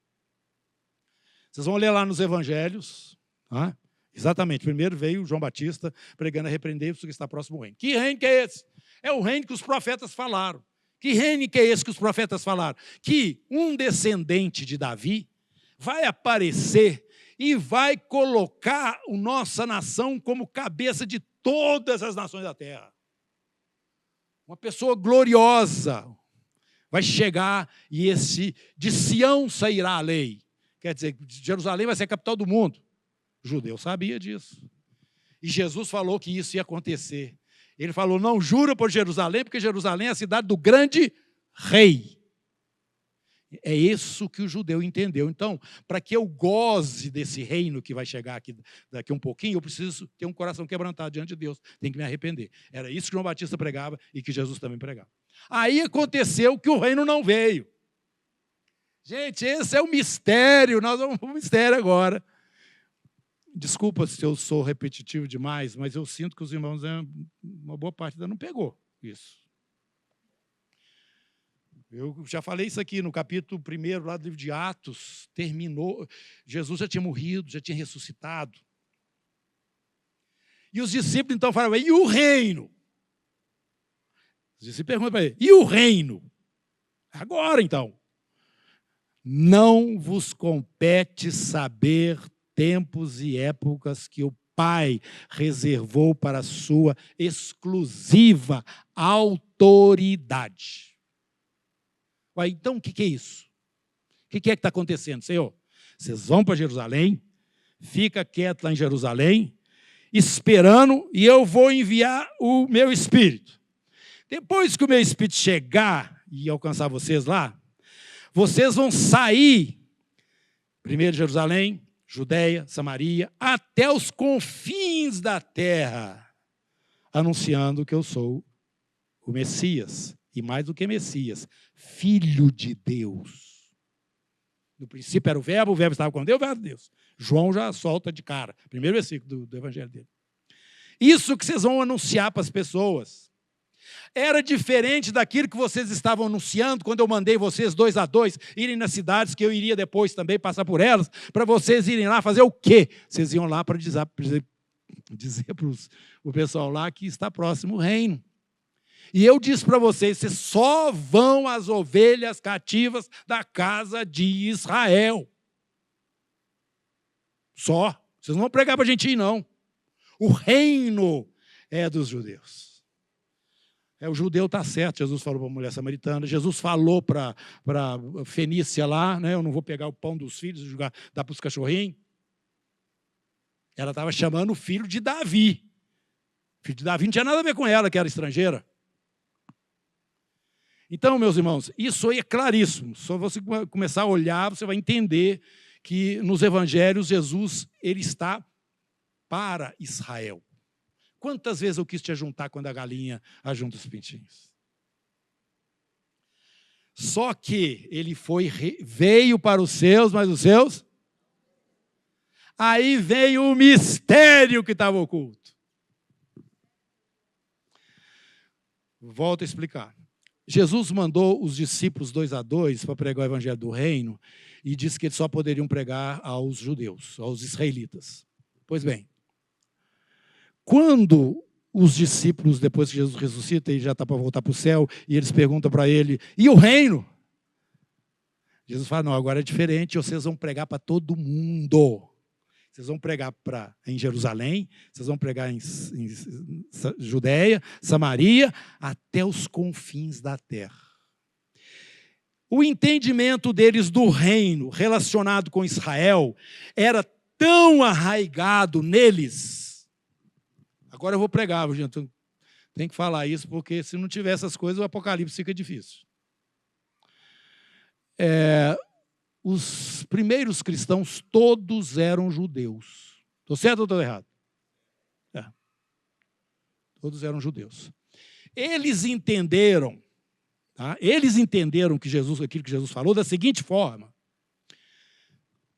A: Vocês vão ler lá nos evangelhos, tá? Exatamente. Primeiro veio João Batista pregando a repreender-vos que está próximo ao reino. Que reino que é esse? É o reino que os profetas falaram. Que reino que é esse que os profetas falaram? Que um descendente de Davi vai aparecer e vai colocar a nossa nação como cabeça de todas as nações da terra. Uma pessoa gloriosa vai chegar e de Sião sairá a lei. Quer dizer, Jerusalém vai ser a capital do mundo. O judeu sabia disso. E Jesus falou que isso ia acontecer. Ele falou, não jura por Jerusalém, porque Jerusalém é a cidade do grande rei. É isso que o judeu entendeu. Então, para que eu goze desse reino que vai chegar aqui daqui um pouquinho, eu preciso ter um coração quebrantado diante de Deus. Tenho que me arrepender. Era isso que João Batista pregava e que Jesus também pregava. Aí aconteceu que o reino não veio. Gente, esse é o mistério. Nós vamos para o mistério agora. Desculpa se eu sou repetitivo demais, mas eu sinto que os irmãos, uma boa parte ainda não pegou isso. Eu já falei isso aqui no capítulo 1 lá do livro de Atos, terminou, Jesus já tinha morrido, já tinha ressuscitado. E os discípulos então falaram, e o reino? Os discípulos perguntam para ele, e o reino? Agora então. Não vos compete saber tempos e épocas que o Pai reservou para a sua exclusiva autoridade. Ué, então, o que é isso? O que é que está acontecendo, Senhor? Vocês vão para Jerusalém, fica quieto lá em Jerusalém, esperando, e eu vou enviar o meu Espírito. Depois que o meu Espírito chegar e alcançar vocês lá, vocês vão sair, primeiro de Jerusalém, Judeia, Samaria, até os confins da terra, anunciando que eu sou o Messias, e mais do que Messias, Filho de Deus. No princípio era o verbo estava com Deus, o verbo de Deus. João já solta de cara, primeiro versículo do evangelho dele. Isso que vocês vão anunciar para as pessoas. Era diferente daquilo que vocês estavam anunciando quando eu mandei vocês 2 a 2 irem nas cidades, que eu iria depois também passar por elas, para vocês irem lá fazer o quê? Vocês iam lá para dizer para o pessoal lá que está próximo o reino. E eu disse para vocês só vão as ovelhas cativas da casa de Israel. Só. Vocês não vão pregar para a gente ir, não. O reino é dos judeus. O judeu está certo, Jesus falou para a mulher samaritana, Jesus falou para a Fenícia lá, né, eu não vou pegar o pão dos filhos e dar para os cachorrinhos. Ela estava chamando o filho de Davi. O filho de Davi não tinha nada a ver com ela, que era estrangeira. Então, meus irmãos, isso aí é claríssimo. Só você começar a olhar, você vai entender que nos evangelhos Jesus ele está para Israel. Quantas vezes eu quis te ajuntar quando a galinha ajunta os pintinhos? Só que ele veio para os seus, mas os seus... Aí veio o mistério que estava oculto. Volto a explicar. Jesus mandou os discípulos 2 a 2 para pregar o evangelho do reino e disse que eles só poderiam pregar aos judeus, aos israelitas. Pois bem, quando os discípulos, depois que Jesus ressuscita e já está para voltar para o céu, e eles perguntam para ele, e o reino? Jesus fala, não, agora é diferente, vocês vão pregar para todo mundo. Vocês vão pregar em Jerusalém, vocês vão pregar em Judeia, Samaria, até os confins da terra. O entendimento deles do reino relacionado com Israel era tão arraigado neles. Agora eu vou pregar, gente. Tem que falar isso, porque se não tiver essas coisas, o Apocalipse fica difícil. Os primeiros cristãos todos eram judeus. Estou certo ou estou errado? Todos eram judeus. Eles entenderam, tá? Eles entenderam aquilo que Jesus falou da seguinte forma: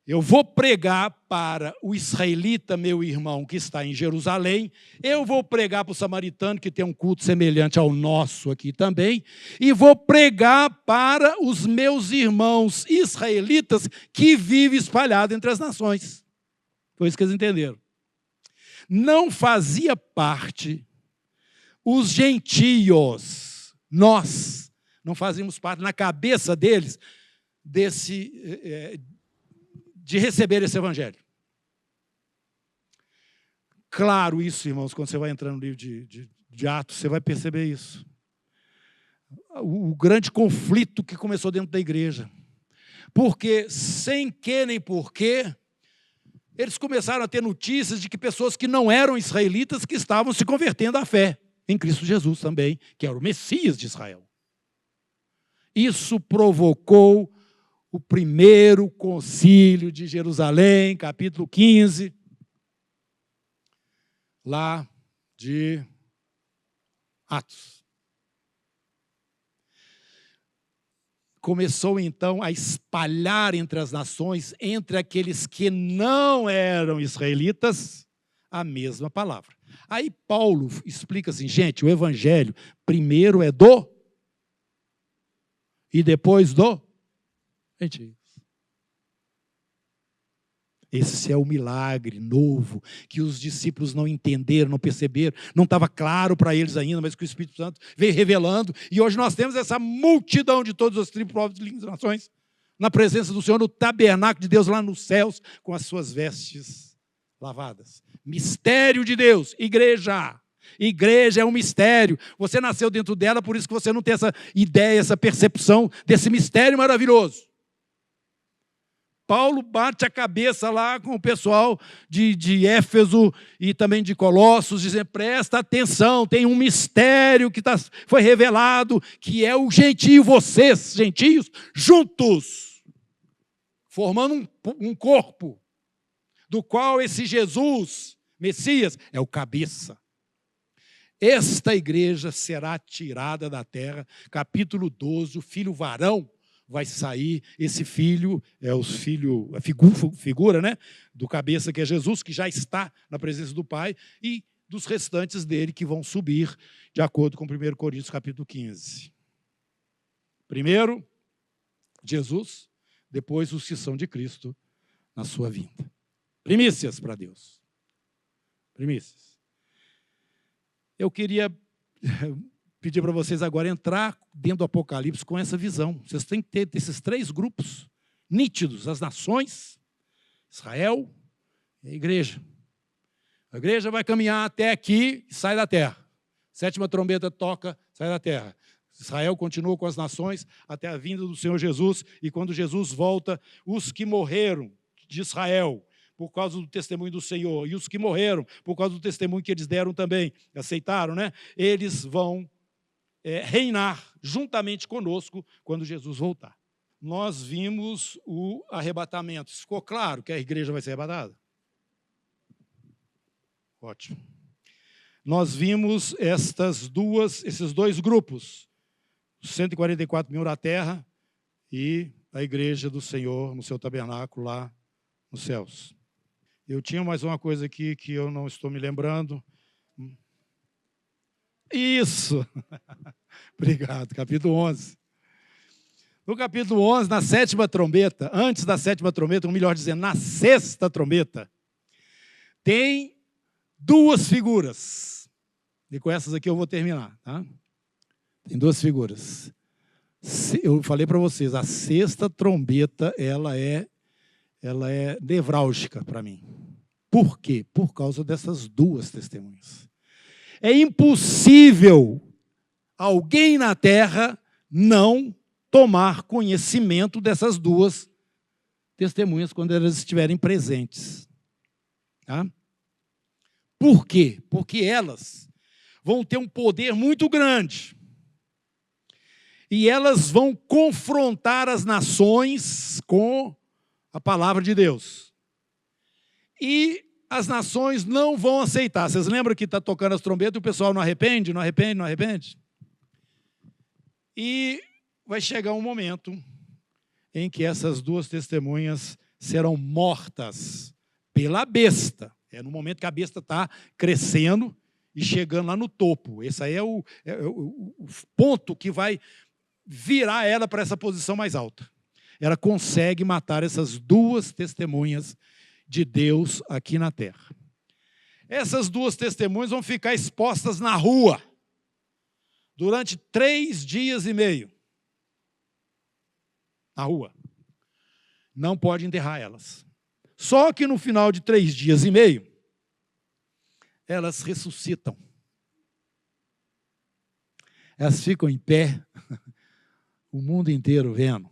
A: eu vou pregar para o israelita, meu irmão, que está em Jerusalém, eu vou pregar para o samaritano, que tem um culto semelhante ao nosso aqui também, e vou pregar para os meus irmãos israelitas que vivem espalhados entre as nações. Foi isso que eles entenderam. Não fazia parte os gentios, nós não fazíamos parte na cabeça deles de receber esse evangelho. Claro isso, irmãos, quando você vai entrar no livro de Atos, você vai perceber isso. O grande conflito que começou dentro da igreja. Porque, sem que nem porquê, eles começaram a ter notícias de que pessoas que não eram israelitas que estavam se convertendo à fé em Cristo Jesus também, que era o Messias de Israel. Isso provocou o primeiro concílio de Jerusalém, capítulo 15, lá de Atos. Começou então a espalhar entre as nações, entre aqueles que não eram israelitas, a mesma palavra. Aí Paulo explica assim, gente, o evangelho primeiro é do e depois do gentios. Esse é o milagre novo que os discípulos não entenderam, não perceberam, não estava claro para eles ainda, mas que o Espírito Santo veio revelando. E hoje nós temos essa multidão de todas as tribos, povos, línguas e nações na presença do Senhor, no tabernáculo de Deus lá nos céus, com as suas vestes lavadas. Mistério de Deus, igreja. Igreja é um mistério. Você nasceu dentro dela, por isso que você não tem essa ideia, essa percepção desse mistério maravilhoso. Paulo bate a cabeça lá com o pessoal de Éfeso e também de Colossos, dizendo, presta atenção, tem um mistério que foi revelado, que é o gentio, vocês, gentios, juntos, formando um corpo, do qual esse Jesus, Messias, é o cabeça. Esta igreja será tirada da terra, capítulo 12, o filho varão vai sair, esse filho é a figura, né, do cabeça que é Jesus, que já está na presença do Pai, e dos restantes dele que vão subir, de acordo com 1 Coríntios capítulo 15. Primeiro, Jesus, depois os que são de Cristo na sua vinda. Primícias para Deus. Primícias. Eu queria pedir para vocês agora entrar dentro do Apocalipse com essa visão. Vocês têm que ter esses três grupos nítidos, as nações, Israel e a igreja. A igreja vai caminhar até aqui e sai da terra. Sétima trombeta toca, sai da terra. Israel continua com as nações até a vinda do Senhor Jesus, e quando Jesus volta, os que morreram de Israel por causa do testemunho do Senhor, e os que morreram por causa do testemunho que eles deram também, aceitaram, né? Eles vão reinar juntamente conosco quando Jesus voltar. Nós vimos o arrebatamento. Ficou claro que a igreja vai ser arrebatada? Ótimo. Nós vimos esses dois grupos, os 144 mil na terra e a igreja do Senhor no seu tabernáculo lá nos céus. Eu tinha mais uma coisa aqui que eu não estou me lembrando. Isso! Obrigado, capítulo 11. No capítulo 11, na sétima trombeta, antes da sétima trombeta, ou melhor dizendo, na sexta trombeta, tem duas figuras. E com essas aqui eu vou terminar, tá? Tem duas figuras. Eu falei para vocês, a sexta trombeta, ela é nevrálgica para mim. Por quê? Por causa dessas duas testemunhas. É impossível alguém na terra não tomar conhecimento dessas duas testemunhas quando elas estiverem presentes. Tá? Por quê? Porque elas vão ter um poder muito grande. E elas vão confrontar as nações com a palavra de Deus. E as nações não vão aceitar. Vocês lembram que está tocando as trombetas e o pessoal não arrepende, não arrepende, não arrepende? E vai chegar um momento em que essas duas testemunhas serão mortas pela besta. É no momento que a besta está crescendo e chegando lá no topo. Esse aí é o ponto que vai virar ela para essa posição mais alta. Ela consegue matar essas duas testemunhas de Deus aqui na terra. Essas duas testemunhas vão ficar expostas na rua durante 3 dias e meio. Na rua. Não pode enterrar elas. Só que no final de 3 dias e meio, elas ressuscitam. Elas ficam em pé, o mundo inteiro vendo.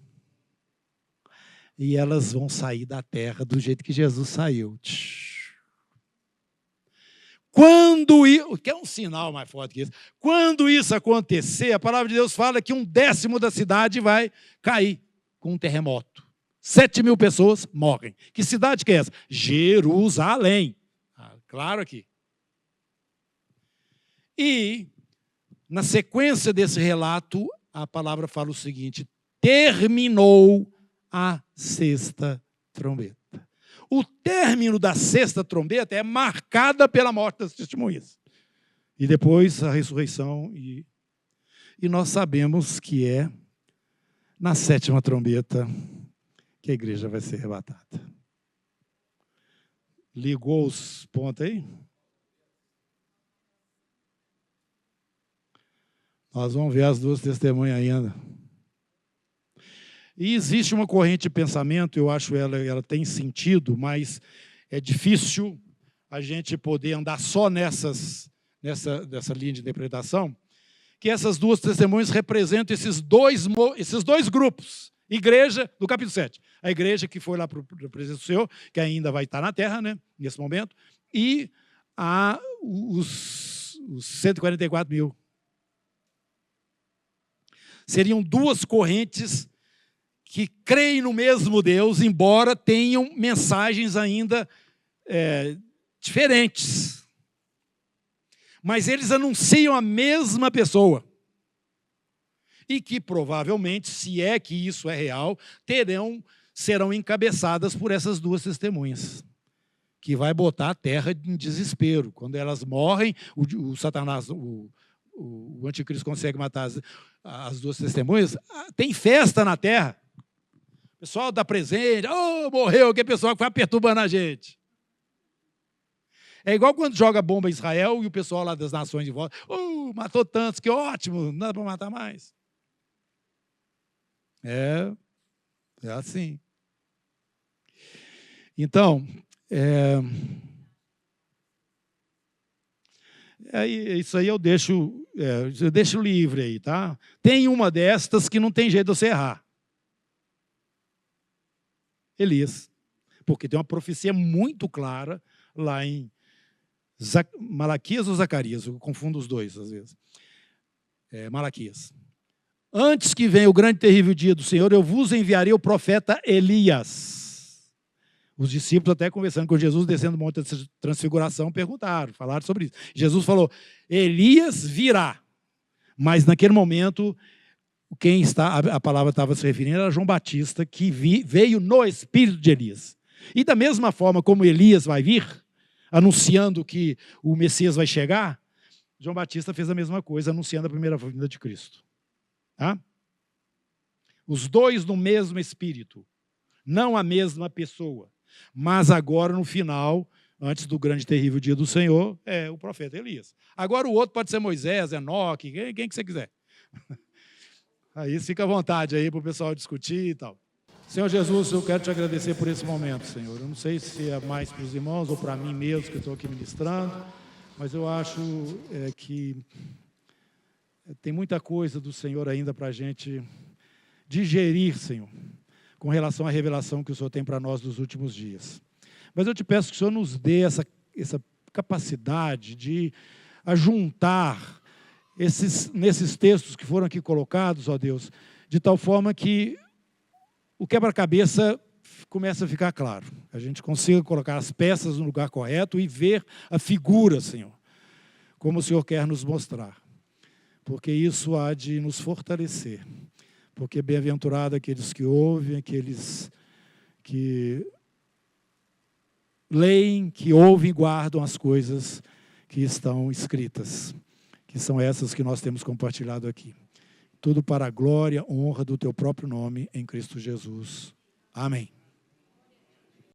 A: E elas vão sair da terra do jeito que Jesus saiu. Que é um sinal mais forte que isso. Quando isso acontecer, a palavra de Deus fala que 1/10 da cidade vai cair com um terremoto. 7.000 pessoas morrem. Que cidade que é essa? Jerusalém. Claro aqui. E, na sequência desse relato, a palavra fala o seguinte: terminou a 6ª trombeta. O término da 6ª trombeta é marcada pela morte das testemunhas. E depois a ressurreição. E nós sabemos que é na 7ª trombeta que a igreja vai ser arrebatada. Ligou os pontos aí? Nós vamos ver as duas testemunhas ainda. E existe uma corrente de pensamento, eu acho ela tem sentido, mas é difícil a gente poder andar só nessa linha de interpretação, que essas duas testemunhas representam esses dois grupos. Igreja, do capítulo 7. A igreja que foi lá para a presença do Senhor, que ainda vai estar na terra, né, nesse momento, e os 144 mil. Seriam duas correntes que creem no mesmo Deus, embora tenham mensagens ainda diferentes. Mas eles anunciam a mesma pessoa. E que provavelmente, se é que isso é real, serão encabeçadas por essas duas testemunhas, que vai botar a terra em desespero. Quando elas morrem, o Satanás, o anticristo consegue matar as duas testemunhas, tem festa na terra. O pessoal dá presente, morreu, que pessoal que vai perturbando a gente. É igual quando joga bomba em Israel e o pessoal lá das nações de volta, matou tantos, que ótimo, não dá para matar mais. É assim. Então, isso aí eu deixo livre aí, tá? Tem uma destas que não tem jeito de você errar. Elias. Porque tem uma profecia muito clara lá em Malaquias ou Zacarias, eu confundo os dois às vezes. Malaquias. Antes que venha o grande e terrível dia do Senhor, eu vos enviarei o profeta Elias. Os discípulos, até conversando com Jesus, descendo do monte da transfiguração, falaram sobre isso. Jesus falou, Elias virá. Mas naquele momento, a palavra estava se referindo era João Batista, que veio no espírito de Elias. E da mesma forma como Elias vai vir, anunciando que o Messias vai chegar, João Batista fez a mesma coisa, anunciando a primeira vinda de Cristo. Tá? Os dois no mesmo espírito, não a mesma pessoa, mas agora no final, antes do grande e terrível dia do Senhor, é o profeta Elias. Agora o outro pode ser Moisés, Enoque, quem que você quiser. Aí fica à vontade aí para o pessoal discutir e tal. Senhor Jesus, eu quero te agradecer por esse momento, Senhor. Eu não sei se é mais para os irmãos ou para mim mesmo que estou aqui ministrando, mas eu acho que tem muita coisa do Senhor ainda para a gente digerir, Senhor, com relação à revelação que o Senhor tem para nós nos últimos dias. Mas eu te peço que o Senhor nos dê essa capacidade de ajuntar nesses textos que foram aqui colocados, ó Deus, de tal forma que o quebra-cabeça comece a ficar claro. A gente consiga colocar as peças no lugar correto e ver a figura, Senhor, como o Senhor quer nos mostrar. Porque isso há de nos fortalecer. Porque bem-aventurado aqueles que ouvem, aqueles que leem, que ouvem e guardam as coisas que estão escritas, que são essas que nós temos compartilhado aqui. Tudo para a glória, honra do teu próprio nome, em Cristo Jesus. Amém.